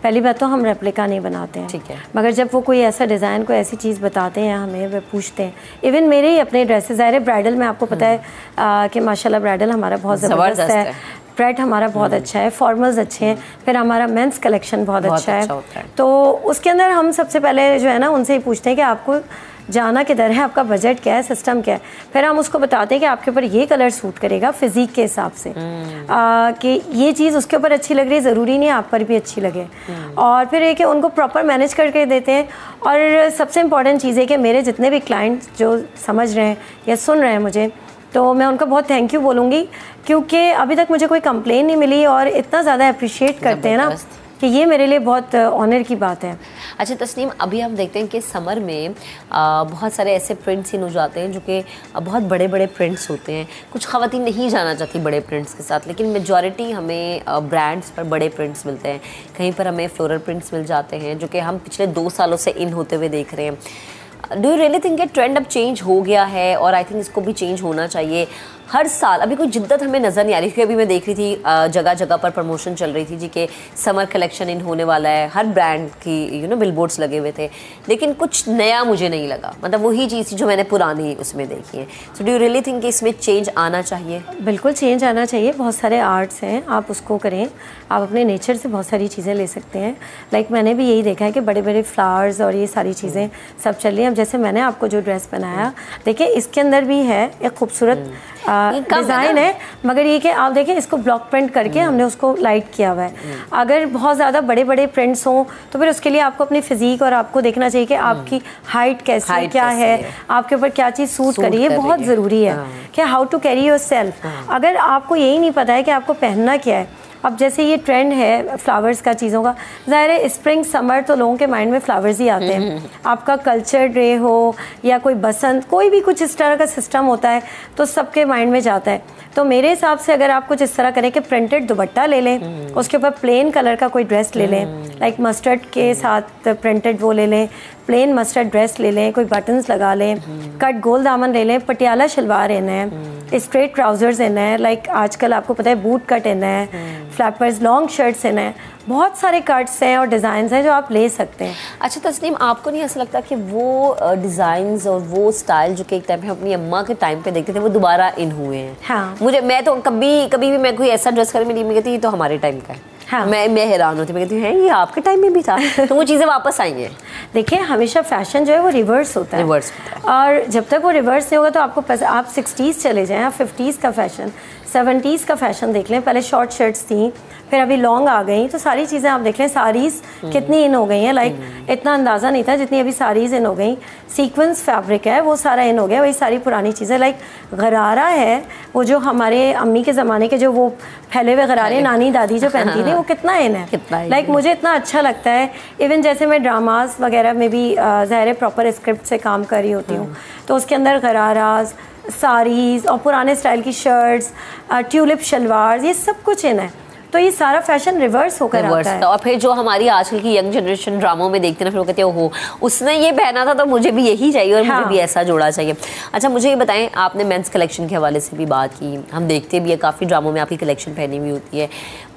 पहली बात तो हम रेप्लिका नहीं बनाते हैं, ठीक है, मगर जब वो कोई ऐसा डिज़ाइन, कोई ऐसी चीज़ बताते हैं हमें, वो पूछते हैं। इवन मेरे ही अपने ड्रेसेस, ज़ाहिर ब्राइडल में आपको पता है कि माशाल्लाह ब्राइडल हमारा बहुत ज़बरदस्त है, ब्राइड हमारा बहुत अच्छा है, फॉर्मल्स अच्छे हैं, फिर हमारा मेंस कलेक्शन बहुत अच्छा है। तो उसके अंदर हम सबसे पहले जो है ना उनसे ही पूछते हैं कि आपको जाना किधर है, आपका बजट क्या है, सिस्टम क्या है। फिर हम उसको बताते हैं कि आपके ऊपर ये कलर सूट करेगा फिजिक के हिसाब से, कि ये चीज़ उसके ऊपर अच्छी लग रही है, ज़रूरी नहीं है आप पर भी अच्छी लगे। और फिर एक उनको प्रॉपर मैनेज करके देते हैं। और सबसे इम्पॉर्टेंट चीज़ है कि मेरे जितने भी क्लाइंट्स जो समझ रहे हैं या सुन रहे हैं मुझे, तो मैं उनका बहुत थैंक यू बोलूँगी, क्योंकि अभी तक मुझे कोई कंप्लेन नहीं मिली और इतना ज़्यादा अप्रिशिएट करते हैं ना कि ये मेरे लिए बहुत ऑनर की बात है। अच्छा तस्नीम, अभी हम देखते हैं कि समर में बहुत सारे ऐसे प्रिंट्स इन हो जाते हैं जो कि बहुत बड़े बड़े प्रिंट्स होते हैं। कुछ ख़वातीन नहीं जाना चाहती बड़े प्रिंट्स के साथ, लेकिन मेजॉरिटी हमें ब्रांड्स पर बड़े प्रिंट्स मिलते हैं। कहीं पर हमें फ्लोरल प्रिंट्स मिल जाते हैं जो कि हम पिछले 2 सालों से इन होते हुए देख रहे हैं। डू यू रियली थिंक ये ट्रेंड अब चेंज हो गया है? और आई थिंक इसको भी चेंज होना चाहिए। हर साल अभी कोई जिद्दत हमें नज़र नहीं आ रही, क्योंकि अभी मैं देख रही थी जगह जगह पर प्रमोशन चल रही थी जी कि समर कलेक्शन इन होने वाला है, हर ब्रांड की बिलबोर्ड्स लगे हुए थे, लेकिन कुछ नया मुझे नहीं लगा। मतलब वही चीज़ थी जो मैंने पुरानी उसमें देखी है। So do you really think कि इसमें चेंज आना चाहिए? बिल्कुल चेंज आना चाहिए। बहुत सारे आर्ट्स हैं, आप उसको करें, आप अपने नेचर से बहुत सारी चीज़ें ले सकते हैं। लाइक मैंने भी यही देखा है कि बड़े बड़े फ्लावर्स और ये सारी चीज़ें सब चल रही हैं। अब जैसे मैंने आपको जो ड्रेस पहनाया, देखिए इसके अंदर भी है एक खूबसूरत डिज़ाइन है, मगर ये कि आप देखें इसको ब्लॉक प्रिंट करके हमने उसको लाइट किया हुआ है। अगर बहुत ज़्यादा बड़े बड़े प्रिंट्स हों तो फिर उसके लिए आपको अपनी फिजिक और आपको देखना चाहिए कि आपकी हाइट कैसी है, क्या है, आपके ऊपर क्या चीज़ सूट करी है। बहुत ज़रूरी है कि how to carry yourself. अगर आपको यही नहीं पता है कि आपको पहनना क्या है, अब जैसे ये ट्रेंड है फ्लावर्स का, चीज़ों का, ज़ाहिर है स्प्रिंग समर तो लोगों के माइंड में फ्लावर्स ही आते हैं। आपका कल्चर डे हो या कोई बसंत, कोई भी कुछ इस तरह का सिस्टम होता है तो सबके माइंड में जाता है। तो मेरे हिसाब से अगर आप कुछ इस तरह करें कि प्रिंटेड दुपट्टा ले लें, उसके ऊपर प्लेन कलर का कोई ड्रेस ले लें, लाइक मस्टर्ड के साथ प्रिंटेड वो ले लें, प्लेन मस्टर्ड ड्रेस ले लें, कोई बटन्स लगा लें, कट गोल दामन ले लें, पटियाला शलवार इन है, स्ट्रेट ट्राउजर्स इन है, लाइक आजकल आपको पता है बूट कट इन है, फ्लैपर्स लॉन्ग शर्ट्स इन है, बहुत सारे कट्स हैं और डिज़ाइंस हैं जो आप ले सकते हैं। अच्छा तस्नीम, आपको नहीं ऐसा लगता कि वो डिज़ाइंस और वो स्टाइल जो कि एक टाइम पे अपनी अम्मा के टाइम पे देखते थे वो दोबारा इन हुए हैं? हाँ, मैं तो कभी भी मैं कोई ऐसा ड्रेस कर मेरी कहती ये तो हमारे टाइम का है। हाँ। मैं हैरान होती, मैं कहती हूँ ये आपके टाइम में भी था। तो वो चीज़ें वापस आई हैं। देखिए हमेशा फैशन जो है वो रिवर्स होता है, और जब तक वो रिवर्स नहीं होगा तो आपको आप 60s चले जाएं, आप 50s का फैशन, 70s का फैशन देख लें। पहले शॉर्ट शर्ट्स थी, फिर अभी लॉन्ग आ गई, तो सारी चीज़ें आप देख लें। साड़ीज़ कितनी इन हो गई हैं, लाइक इतना अंदाज़ा नहीं था जितनी अभी साड़ीज़ इन हो गई। सीक्वेंस फैब्रिक है वो सारा इन हो गया। वही सारी पुरानी चीज़ें, लाइक गरारा है वो जो हमारे अम्मी के ज़माने के जो वो फैले हुए गरारे नानी दादी जो पहनती थी, वो कितना इन है, लाइक मुझे इतना अच्छा लगता है। इवन जैसे मैं ड्रामास वगैरह में भी ज़ाहिर प्रॉपर स्क्रिप्ट से काम कर रही होती हूँ, तो उसके अंदर गराराज, साड़ीज़ और पुराने स्टाइल की शर्ट्स, ट्यूलिप शलवार, ये सब कुछ इन है। तो ये सारा फैशन रिवर्स होकर आता है। और फिर जो हमारी आजकल की यंग जनरेशन ड्रामों में देखते हैं ना, फिर वो कहते हैं ओहो उसने ये पहना था तो मुझे भी यही चाहिए और मुझे भी ऐसा जोड़ा चाहिए। अच्छा मुझे ये बताएं, आपने मेंस कलेक्शन के हवाले से भी बात की, हम देखते भी है काफ़ी ड्रामों में आपकी कलेक्शन पहनी हुई होती है।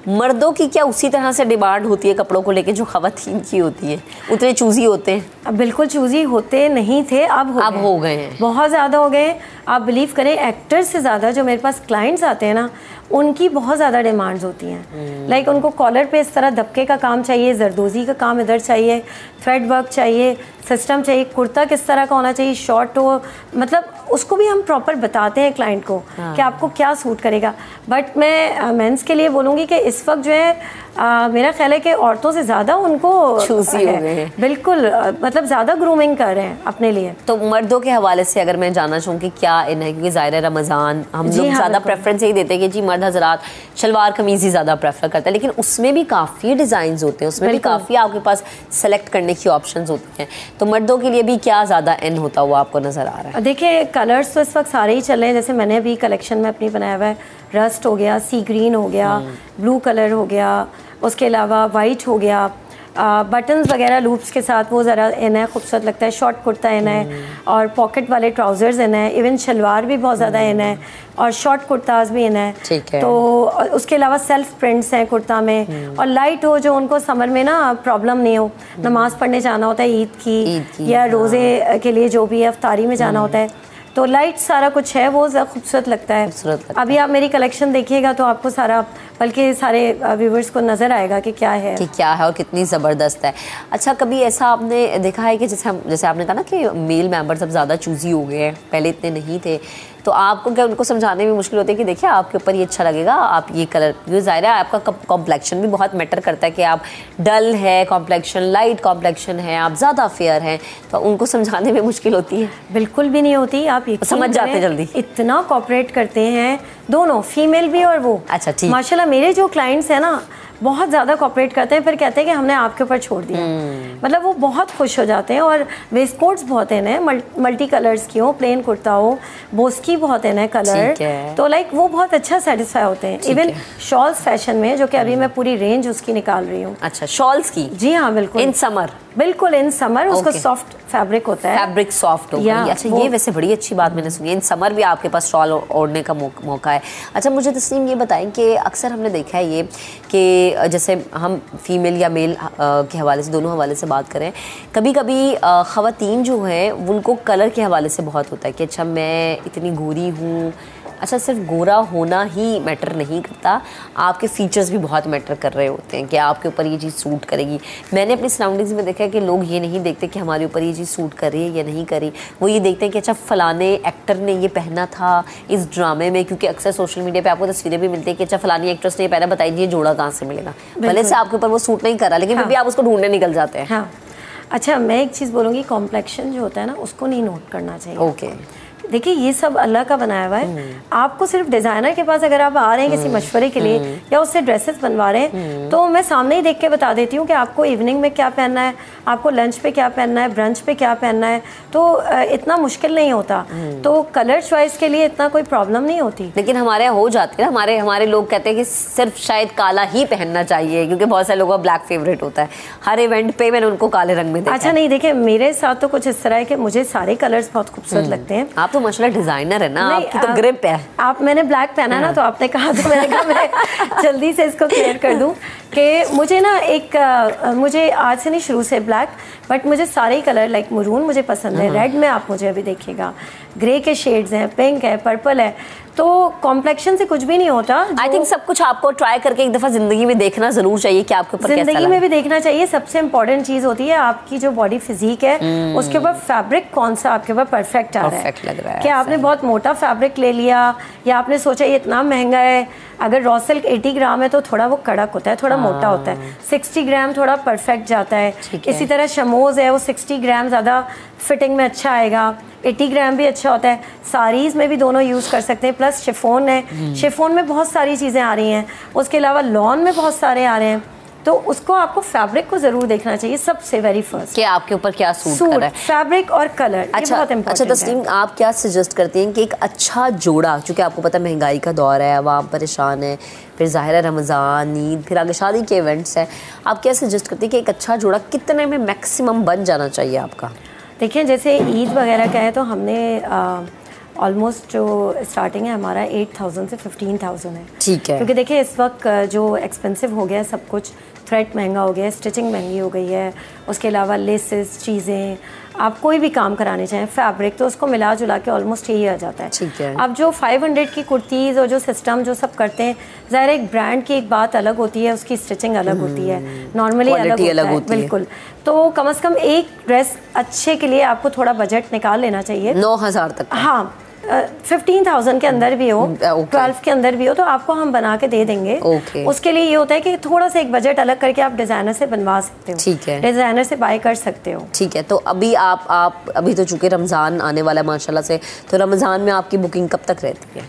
मर्दों की क्या उसी तरह से डिमांड होती है कपड़ों को लेके जो ख़वातीन की होती है? उतने चूजी होते हैं? अब बिल्कुल चूजी होते नहीं थे, अब हो गए हैं, बहुत ज़्यादा हो गए। आप बिलीव करें, एक्टर्स से ज़्यादा जो मेरे पास क्लाइंट्स आते हैं ना, उनकी बहुत ज़्यादा डिमांड्स होती हैं। लाइक उनको कॉलर पे इस तरह दबके का काम चाहिए, जरदोजी का काम इधर चाहिए, थ्रेड वर्क चाहिए, सिस्टम चाहिए, कुर्ता किस तरह का होना चाहिए, शॉर्ट हो, मतलब उसको भी हम प्रॉपर बताते हैं क्लाइंट को कि आपको क्या सूट करेगा। बट मैं मेंस के लिए बोलूँगी कि इस वक्त जो है मेरा ख्याल है कि औरतों से ज़्यादा उनको चूसी हो गए हैं, बिल्कुल मतलब ज़्यादा ग्रूमिंग कर रहे हैं अपने लिए। तो मर्दों के हवाले से अगर मैं जानना चाहूँ कि क्या इन है, क्योंकि ज़ाहिर है रमज़ान हम लोग ज़्यादा प्रेफरेंस यही देते हैं कि जी मर्द हजरात शलवार कमीज़ ही ज़्यादा प्रेफर करते हैं, लेकिन उसमें भी काफ़ी डिज़ाइंस होते हैं, उसमें भी काफ़ी आपके पास सेलेक्ट करने की ऑप्शंस होती हैं। तो मर्दों के लिए भी क्या ज़्यादा इन होता हुआ आपको नज़र आ रहा है? देखिए कलर्स तो इस वक्त सारे ही चल रहे हैं। जैसे मैंने अभी कलेक्शन में अपनी बनाया हुआ है, रस्ट हो गया, सी ग्रीन हो गया, ब्लू कलर हो गया, उसके अलावा वाइट हो गया, बटन्स वगैरह लूप्स के साथ वो ज़रा इन है, खूबसूरत लगता है। शॉर्ट कुर्ता इन है और पॉकेट वाले ट्राउज़र्स इन है, इवन शलवार भी बहुत ज़्यादा इन है और शॉर्ट कुर्ताज भी इन है। तो उसके अलावा सेल्फ प्रिंट्स हैं कुर्ता में, और लाइट हो जो उनको समर में ना प्रॉब्लम नहीं हो, नमाज़ पढ़ने जाना होता है ईद की या रोज़े के लिए जो भी है, अफ्तारी में जाना होता है, तो लाइट सारा कुछ है, वो खूबसूरत लगता है। अभी आप मेरी कलेक्शन देखिएगा तो आपको सारा, बल्कि सारे व्यूवर्स को नज़र आएगा कि क्या है और कितनी ज़बरदस्त है। अच्छा कभी ऐसा आपने देखा है कि जैसे आपने कहा ना कि मेल मेंबर्स अब ज़्यादा चूजी हो गए हैं, पहले इतने नहीं थे, तो आपको क्या उनको समझाने में मुश्किल होती है कि देखिए आपके ऊपर ये अच्छा लगेगा, आप ये कलर, ये ज़ाहिर है आपका कॉम्प्लेक्शन भी बहुत मैटर करता है कि आप डल है कॉम्प्लेक्शन, लाइट कॉम्प्लेक्शन है, आप ज़्यादा फेयर हैं, तो उनको समझाने में मुश्किल होती है? बिल्कुल भी नहीं होती, आप समझ जाते हैं जल्दी, इतना कोऑपरेट करते हैं दोनों, फीमेल भी और वो। अच्छा ठीक, माशाल्लाह मेरे जो क्लाइंट्स हैं ना बहुत ज़्यादा कोऑपरेट करते हैं, फिर कहते हैं कि हमने आपके ऊपर छोड़ दिया, मतलब वो बहुत खुश हो जाते हैं। और वेस्ट कोट्स बहुत इन है, मल्टी कलर्स की हो, प्लेन कुर्ता हो, बोस्की बहुत इन है कलर, तो लाइक वो बहुत अच्छा सेटिस्फाई होते हैं। इवन शॉल्स फैशन में, जो कि अभी मैं पूरी रेंज उसकी निकाल रही हूँ। अच्छा शॉल्स की? जी हाँ बिल्कुल, इन समर, बिल्कुल इन समर उसका सॉफ्ट फैब्रिक होता है, फैब्रिक सॉफ्ट हो गया। अच्छा ये वैसे बड़ी अच्छी बात मैंने सुनी, इन समर भी आपके पास शॉल ओढ़ने का मौका है। अच्छा मुझे तस्नीम ये बताएं कि अक्सर हमने देखा है ये कि जैसे हम फीमेल या मेल के हवाले से, दोनों हवाले से बात करें, कभी कभी ख़वातीन जो हैं उनको कलर के हवाले से बहुत होता है कि अच्छा मैं इतनी गोरी हूँ। अच्छा सिर्फ गोरा होना ही मैटर नहीं करता, आपके फीचर्स भी बहुत मैटर कर रहे होते हैं कि आपके ऊपर ये चीज़ सूट करेगी। मैंने अपनी सराउंडिंग्स में देखा है कि लोग ये नहीं देखते कि हमारे ऊपर ये चीज़ सूट कर रही है या नहीं करी, वो ये देखते हैं कि अच्छा फ़लाने एक्टर ने ये पहना था इस ड्रामे में, क्योंकि अक्सर सोशल मीडिया पर आपको तस्वीरें भी मिलती है कि अच्छा फ़लानी एक्ट्रेस ने ये पहना, बताइए जोड़ा कहाँ से मिलेगा, भले से आपके ऊपर वो सूट नहीं कर रहा, लेकिन फिर भी आप उसको ढूंढने निकल जाते हैं। हाँ अच्छा मैं एक चीज़ बोलूँगी, कॉम्प्लेक्शन जो होता है ना उसको नहीं नोट करना चाहिए। ओके देखिए ये सब अल्लाह का बनाया हुआ है, आपको सिर्फ डिज़ाइनर के पास अगर आप आ रहे हैं किसी मशवरे के लिए या उससे ड्रेसेस बनवा रहे हैं, तो मैं सामने ही देख के बता देती हूँ कि आपको इवनिंग में क्या पहनना है, आपको लंच पे क्या पहनना है, ब्रंच पे क्या पहनना है, तो इतना मुश्किल नहीं होता। तो कलर चॉइस के लिए इतना कोई प्रॉब्लम नहीं होती। लेकिन हमारे यहाँ हो जाती है ना, हमारे लोग कहते हैं कि सिर्फ शायद काला ही पहनना चाहिए, क्योंकि बहुत सारे लोगों का ब्लैक फेवरेट होता है, हर इवेंट पे मैंने उनको काले रंग में देखा। अच्छा नहीं देखिए मेरे साथ तो कुछ इस तरह है कि मुझे सारे कलर्स बहुत खूबसूरत लगते हैं। आप तो माशाल्लाह डिजाइनर है ना, आपकी तो ग्रिप है। मैंने ब्लैक पहना ना, तो आपने कहा तो मैंने कहा मैं जल्दी से इसको क्लियर कर दूं कि मुझे ना मुझे आज से नहीं शुरू से ब्लैक, बट मुझे सारे कलर लाइक मरून मुझे पसंद है, रेड में आप मुझे अभी देखिएगा, ग्रे के शेड्स हैं, पिंक है, पर्पल है, तो कॉम्प्लेक्शन से कुछ भी नहीं होता। आई थिंक सब कुछ आपको ट्राई करके एक दफ़ा ज़िंदगी में देखना ज़रूर चाहिए कि आपके ऊपर ज़िंदगी में भी देखना चाहिए। सबसे इम्पोर्टेंट चीज़ होती है आपकी जो बॉडी फिजिक है उसके ऊपर फैब्रिक कौन सा आपके ऊपर परफेक्ट आ रहा है। क्या आपने बहुत मोटा फैब्रिक ले लिया या आपने सोचा ये इतना महंगा है, अगर रॉ सिल्क 80 ग्राम है तो थोड़ा वो कड़क होता है, थोड़ा मोटा होता है, 60 ग्राम थोड़ा परफेक्ट जाता है। इसी तरह शमोज है वो 60 ग्राम ज़्यादा फिटिंग में अच्छा आएगा, 80 ग्राम भी अच्छा होता है। साड़ीज़ में भी दोनों यूज़ कर सकते हैं। प्लस शिफॉन है, शिफॉन में बहुत सारी चीज़ें आ रही हैं, उसके अलावा लॉन में बहुत सारे आ रहे हैं। तो उसको आपको फैब्रिक को जरूर देखना चाहिए सबसे वेरी फर्स्ट कि आपके ऊपर क्या सूट कर रहा है, फैब्रिक और कलर। अच्छा, बहुत अच्छा तस्लीम, आप क्या सजेस्ट करती हैं कि एक अच्छा जोड़ा, क्योंकि आपको पता है महंगाई का दौर है, आवाम परेशान है, फिर ज़ाहिर है रमज़ान, ईद, फिर आगे शादी के इवेंट्स हैं, आप क्या सजेस्ट करती हैं कि एक अच्छा जोड़ा कितने में मैक्सिमम बन जाना चाहिए आपका? देखिए जैसे ईद वगैरह का है तो हमने ऑलमोस्ट जो स्टार्टिंग है हमारा 8,000 से 15,000 है। ठीक है, क्योंकि देखिए इस वक्त जो एक्सपेंसिव हो गया है सब कुछ, थ्रेड महंगा हो गया है, स्टिचिंग महंगी हो गई है, उसके अलावा लेसेस चीज़ें, आप कोई भी काम कराने चाहें फैब्रिक, तो उसको मिला जुला के ऑलमोस्ट यही आ जाता है। ठीक है। अब जो 500 की कुर्तीज़ और जो सिस्टम जो सब करते हैं, ज़ाहिर एक ब्रांड की एक बात अलग होती है, उसकी स्टिचिंग अलग होती है, नॉर्मली अलग होता है बिल्कुल। तो कम से कम एक ड्रेस अच्छे के लिए आपको थोड़ा बजट निकाल लेना चाहिए, 9,000 तक। हाँ, 15,000 के अंदर भी हो, 12 के अंदर भी हो, तो आपको हम बना के दे देंगे। उसके लिए ये होता है कि थोड़ा सा एक बजट अलग करके आप डिज़ाइनर से बनवा सकते हो। ठीक है, डिज़ाइनर से बाय कर सकते हो। ठीक है, तो अभी आप अभी तो चूंकि रमज़ान आने वाला है माशाल्लाह से, तो रमज़ान में आपकी बुकिंग कब तक रहती है?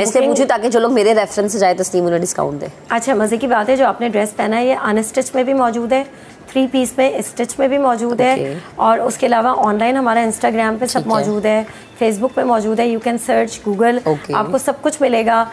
इसलिए पूछी ताकि जो लोग मेरे रेफरेंस से जाए तस्लीम उन्हें डिस्काउंट दे। अच्छा, मज़े की बात है, जो आपने ड्रेस पहना है ये अनस्टिच में भी मौजूद है, 3 पीस में, स्टिच में भी मौजूद है, और उसके अलावा ऑनलाइन हमारा इंस्टाग्राम पे सब मौजूद है, फेसबुक पे मौजूद है, यू कैन सर्च गूगल, आपको सब कुछ मिलेगा।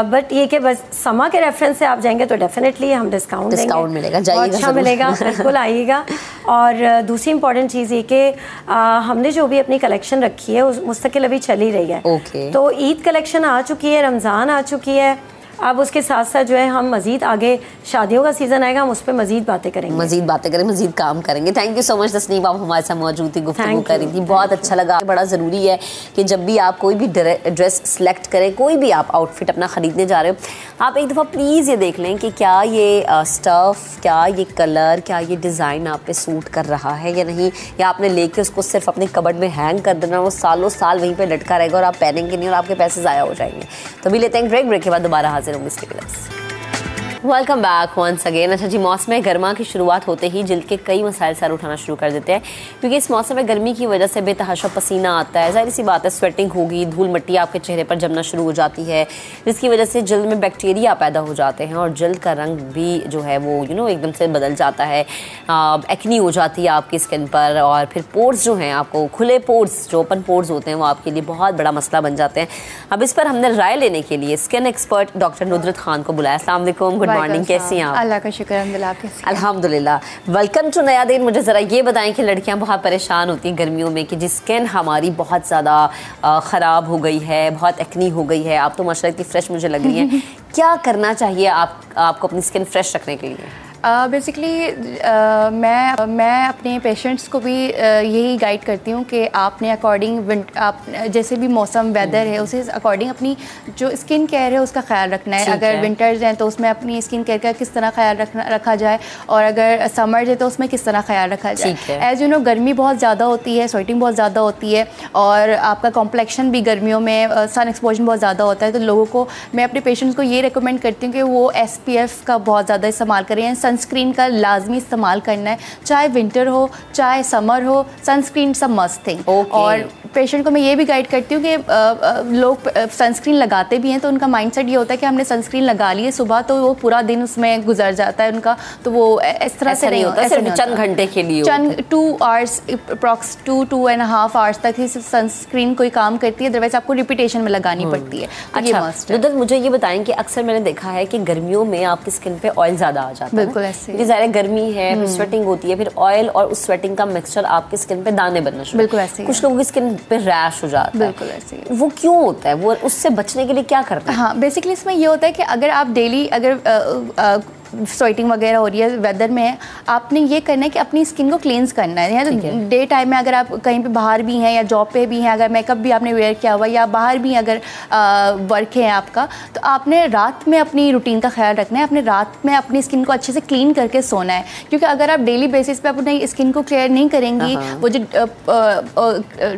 बट ये कि बस समा के रेफरेंस से आप जाएंगे तो डेफिनेटली हम डिस्काउंट मिलेगा, अच्छा मिलेगा, बिल्कुल आइएगा। और दूसरी इंपॉर्टेंट चीज़ ये कि हमने जो भी अपनी कलेक्शन रखी है उस मुस्तकिल अभी चल ही रही है। तो ईद कलेक्शन आ चुकी है, रमज़ान आ चुकी है, अब उसके साथ साथ जो है हम मज़ीद आगे शादियों का सीज़न आएगा, हम उस पर मज़ीद बातें करेंगे, मज़ीद काम करेंगे। Thank you so much Tasneem, आप हमारे साथ मौजूद थी, गुफ्तगू कर रही थी, बहुत अच्छा लगा। बड़ा ज़रूरी है कि जब भी आप कोई भी ड्रेस सेलेक्ट करें, कोई भी आप आउटफिट अपना ख़रीदने जा रहे हो, आप एक दफ़ा प्लीज़ ये देख लें कि क्या ये स्टफ़, क्या ये कलर, क्या ये डिज़ाइन आप पे सूट कर रहा है या नहीं, या आपने लेके उसको सिर्फ अपने कबर्ड में हैंग कर देना, वो सालों साल वहीं पर लटका रहेगा और आप पहनेंगे नहीं और आपके पैसे ज़ाया हो जाएंगे। तो अभी लेते हैं ब्रेक के बाद दोबारा हाजिर होंगे इसके लिए। Welcome back once again. अच्छा जी, मौसम गर्मा की शुरुआत होते ही जिल्द के कई मसाइल सर उठाना शुरू कर देते हैं, क्योंकि इस मौसम में गर्मी की वजह से बेतहाशा पसीना आता है, जाहिर सी बात है स्वेटिंग होगी, धूल मिट्टी आपके चेहरे पर जमना शुरू हो जाती है, जिसकी वजह से जल्द में बैक्टीरिया पैदा हो जाते हैं और जल्द का रंग भी जो है वो एकदम से बदल जाता है, एक्नी हो जाती है आपकी स्किन पर, और फिर पोर्स जो हैं, आपको खुले पोर्स, जो ओपन पोर्स होते हैं, वो आपके लिए बहुत बड़ा मसला बन जाते हैं। अब इस पर हमने राय लेने के लिए स्किन एक्सपर्ट डॉक्टर नुदरत खान को बुलाया। अस्सलाम वालेकुम, गुड मॉर्निंग, कैसी हैं आप? अल्लाह का शुक्र, अल्हम्दुलिल्लाह। कैसी? अल्हम्दुलिल्लाह। वेलकम टू नया दिन। मुझे ज़रा ये बताएं कि लड़कियां बहुत परेशान होती हैं गर्मियों में कि जिस स्किन हमारी बहुत ज़्यादा ख़राब हो गई है, बहुत एक्नी हो गई है, आप तो माशाल्लाह इतनी फ्रेश मुझे लग रही हैं क्या करना चाहिए आपको अपनी स्किन फ्रेश रखने के लिए? बेसिकली मैं अपने पेशेंट्स को भी यही गाइड करती हूँ कि आपने अकॉर्डिंग आप जैसे भी मौसम वेदर है उसे अकॉर्डिंग अपनी जो स्किन केयर है उसका ख्याल रखना है। अगर विंटर्स हैं तो उसमें अपनी स्किन केयर का किस तरह ख्याल रखा जाए, और अगर समर्स है तो उसमें किस तरह ख्याल रखा जाए। एज यू नो, गर्मी बहुत ज़्यादा होती है, स्वेटिंग बहुत ज़्यादा होती है, और आपका कॉम्प्लेक्शन भी गर्मियों में सन एक्सपोजर बहुत ज़्यादा होता है। तो लोगों को, मैं अपने पेशेंट्स को ये रिकमेंड करती हूँ कि वो SPF का बहुत ज़्यादा इस्तेमाल करें, सनस्क्रीन का लाजमी इस्तेमाल करना है, चाहे विंटर हो चाहे समर हो, सनस्क्रीन सब मस्ट थिंग। और पेशेंट को मैं ये भी गाइड करती हूँ कि लोग सनस्क्रीन लगाते भी हैं तो उनका माइंडसेट ये होता है कि हमने सनस्क्रीन लगा ली है सुबह तो वो पूरा दिन उसमें गुजर जाता है उनका, तो वो इस तरह से नहीं होता, सिर्फ चंद घंटे के लिए, चंद 2 आवर्स, अप्रॉक्स 2.5 आवर्स तक ही सनस्क्रीन कोई काम करती है, अदरवाइज आपको रिपीटेशन में लगानी पड़ती है। अच्छा, मुझे ये बताएं कि अक्सर मैंने देखा है कि गर्मियों में आपकी स्किन पे ऑयल ज़्यादा आ जाता है, बिल्कुल ऐसे, क्योंकि ज़्यादा गर्मी है, फिर स्वेटिंग होती है, फिर ऑयल और उस स्वेटिंग का मिक्सचर आपकी स्किन पे दाने बनना शुरू, बिल्कुल ऐसे, कुछ लोगों की स्किन पे रैश हो जाता है, बिल्कुल ऐसे। वो क्यों होता है? वो उससे बचने के लिए क्या करते हैं? हाँ, बेसिकली इसमें ये होता है कि अगर आप डेली अगर स्वेटिंग वगैरह हो रही है, वेदर में है, आपने ये करना है कि अपनी स्किन को क्लींस करना है। या तो डे टाइम में अगर आप कहीं पे बाहर भी हैं या जॉब पे भी हैं, अगर मेकअप भी आपने वेयर किया हुआ या बाहर भी अगर वर्क है आपका, तो आपने रात में अपनी रूटीन का ख्याल रखना है। अपने रात में अपनी स्किन को अच्छे से क्लीन करके सोना है, क्योंकि अगर आप डेली बेसिस पे अपनी स्किन को क्लियर नहीं करेंगी, वो जो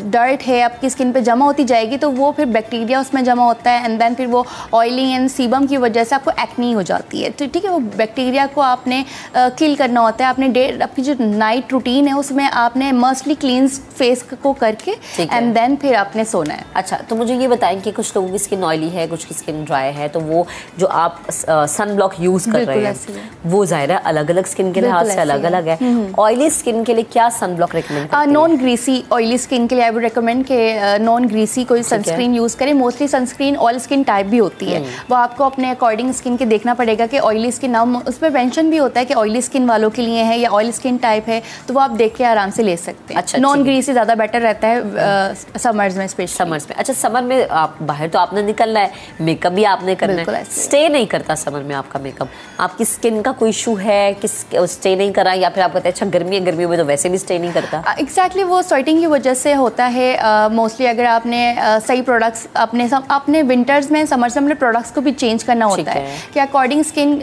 डर्ट है आपकी स्किन पे जमा होती जाएगी, तो वो फिर बैक्टीरिया उसमें जमा होता है, एंड देन फिर वो ऑयलिंग एंड सीबम की वजह से आपको एक्नी हो जाती है। तो ठीक है, वो बैक्टीरिया को आपने किल करना होता है। आपने आपकी जो नाइट रूटीन है उसमें आपने मस्टली क्लींस फेस को करके एंड देन फिर आपने सोना है। अच्छा, तो मुझे ये बताएं कि कुछ लोगों की स्किन ऑयली है, कुछ की स्किन ड्राई है, तो वो जो आप सन ब्लॉक यूज कर रहे हैं वो ज़ाहिर है अलग अलग स्किन के लिहाज से अलग अलग है। ऑयली स्किन के लिए क्या सन ब्लॉक रिकमेंड करते हैं? नॉन ग्रीसी ऑयली स्किन के लिए आई वुड रिकमेंड के नॉन ग्रीसी कोई सनस्क्रीन यूज़ करें। Mostly sunscreen oil skin type भी होती है, वो आपको अपने अकॉर्डिंग स्किन के देखना पड़ेगा कि ऑयली स्किन नाम उसमें मेंशन भी होता है कि ऑयली स्किन वालों के लिए है या ऑयल स्किन टाइप है, तो वो आप देख के आराम से ले सकते हैं। अच्छा, नॉन ग्रीसी ज़्यादा बेटर रहता है समर्स में, स्पेशली समर्स में। अच्छा, समर में आप बाहर तो आपने निकलना है, मेकअप भी आपने करना है, स्टे नहीं करता समर में आपका मेकअप, आपकी स्किन का कोई इशू है कि स्टे नहीं करा, या फिर आप कहते हैं अच्छा गर्मी में तो वैसे भी स्टे नहीं करता? एग्जैक्टली वो स्वेटिंग की वजह से होता है मोस्टली। अगर आपने सही प्रोडक्ट्स अपने विंटर्स में, समर्स में अपने प्रोडक्ट्स को भी चेंज करना होता है कि अकॉर्डिंग स्किन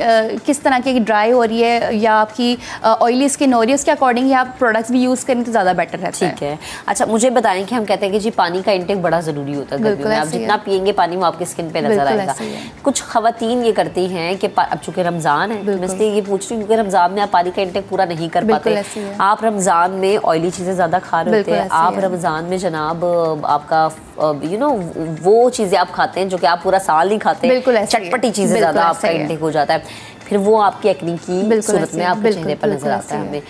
किस तरह की ड्राई हो रही है या आपकी ऑयली स्किन हो रही है, उसके अकॉर्डिंग आप प्रोडक्ट्स भी यूज़ करें तो ज़्यादा बेटर रहता है। ठीक है। अच्छा, मुझे बताएं कि हम कहते हैं कि जी पानी का इंटेक बड़ा ज़रूरी होता है गर्मियों में, आप जितना पियेंगे पानी वो आपकी स्किन पे नजर आएगा। कुछ खवातीन ये करती हैं कि अब चूंकि रमज़ान है, मैं इसलिए ये पूछ रही हूँ क्योंकि रमज़ान में आप पानी का इंटेक पूरा नहीं कर पाते, आप रमज़ान में ऑयली चीज़ें ज़्यादा खा रहे होते हैं, आप रमज़ान में जनाब आपका वो चीज़ें आप खाते हैं जो कि आप पूरा साल नहीं खाते, चटपटी चीज़ें ज़्यादा आपका इंटेक हो जाता है, फिर वो आपकी एक्ने की सूरत में आपके चेहरे पर नजर आता है। हमें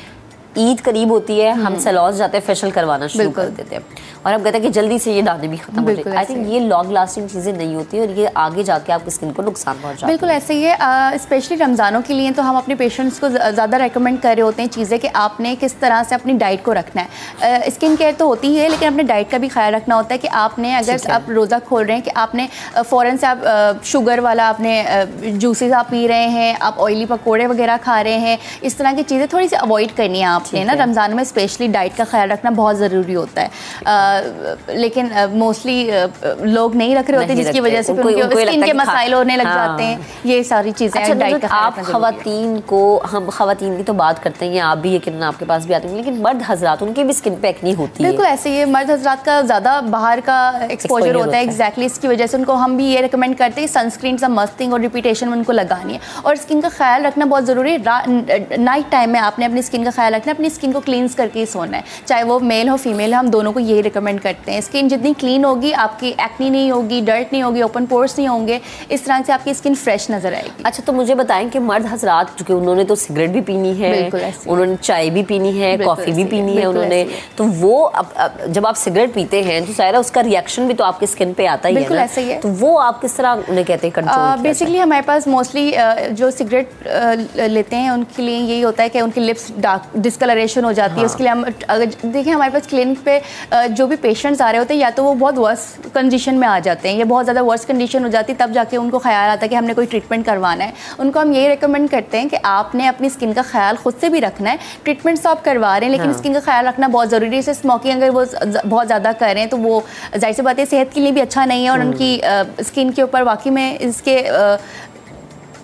ईद करीब होती है, हम सैलून जाते हैं, फेशियल करवाना शुरू कर देते हैं और हम कहते हैं कि जल्दी से ये दाने भी खत्म हो जाए। आई थिंक ये लॉन्ग लास्टिंग चीज़ें नहीं होती और ये आगे जाके आपकी स्किन को नुकसान पहुंचाती है। बिल्कुल ऐसे ही है। स्पेशली रमज़ानों के लिए तो हम अपने पेशेंट्स को ज़्यादा रेकमेंड कर रहे होते हैं चीज़ें कि आपने किस तरह से अपनी डाइट को रखना है। स्किन केयर तो होती है, लेकिन अपने डाइट का भी ख्याल रखना होता है कि आपने अगर आप रोज़ा खोल रहे हैं कि आपने फ़ौरन से आप शुगर वाला आपने जूसेस आप पी रहे हैं, आप ऑयली पकौड़े वगैरह खा रहे हैं, इस तरह की चीज़ें थोड़ी सी अवॉइड करनी है आपने ना। रमज़ान में स्पेशली डाइट का ख्याल रखना बहुत ज़रूरी होता है, लेकिन मोस्टली लोग नहीं रख रहे होते, जिसकी वजह से स्किन के मसाइल होने लग जाते हैं, ये सारी चीज़ें। अच्छा, डाइट का आप ख़वातीन को, हम ख़वातीन की तो बात करते हैं, आप भी यकीनन आपके पास भी आते हैं, लेकिन मर्द हजरात उनकी भी स्किन पे एक्नी होती है। बिल्कुल ऐसे ही मर्द हजरात का ज़्यादा बाहर का एक्सपोजर होता है, एग्जैक्टली इसकी वजह से उनको हम भी ये रिकमेंड करते हैं सनस्क्रीन सा मस्टिंग और रिपीटेशन में उनको लगानी है और स्किन का ख्याल रखना बहुत ज़रूरी है। नाइट टाइम में आपने अपनी स्किन का ख्याल रखना है, अपनी स्किन को क्लींस करके ही सोना है, चाहे वो मेल हो फीमेल, हम दोनों को यही रिकमेंड करते हैं। स्किन जितनी क्लीन होगी, आपकी एक्नी नहीं होगी, डर्ट नहीं होगी, ओपन पोर्स नहीं होंगे, इस तरह से आपकी स्किन फ्रेश नजर आएगी। अच्छा, तो मुझे बताएं कि मर्द हजरात चूँकि उन्होंने तो सिगरेट भी पीनी है, उन्होंने चाय भी पीनी है, कॉफ़ी भी पीनी है उन्होंने, तो वो जब आप सिगरेट पीते हैं तो सारा उसका रिएक्शन भी तो आपकी स्किन पे आता ही है ना, ऐसे ही है। तो वो आप किस तरह उन्हें कहते हैं कंट्रोल? बेसिकली हमारे पास मोस्टली जो सिगरेट लेते हैं उनके लिए यही होता है कि उनकी लिप्स डार्क डिस्कलरेशन हो जाती है। उसके लिए हम अगर देखिए हमारे पास क्लिनिक पे जो भी पेशेंट्स आ रहे होते हैं, या तो वो बहुत वर्स कंडीशन में आ जाते हैं या बहुत ज़्यादा वर्स कंडीशन हो जाती है, तब जाके उनको ख्याल आता है कि हमने कोई ट्रीटमेंट करवाना है। उनको हम यही रिकमेंड करते हैं कि आपने अपनी स्किन का ख्याल खुद से भी रखना है। ट्रीटमेंट तो आप करवा रहे हैं, लेकिन स्किन का ख्याल रखना बहुत ज़रूरी है। जैसे स्मोकिंग अगर वो बहुत ज़्यादा कर रहे हैं तो वो जाहिर सी बात है सेहत के लिए भी अच्छा नहीं है और उनकी स्किन के ऊपर वाकई में इसके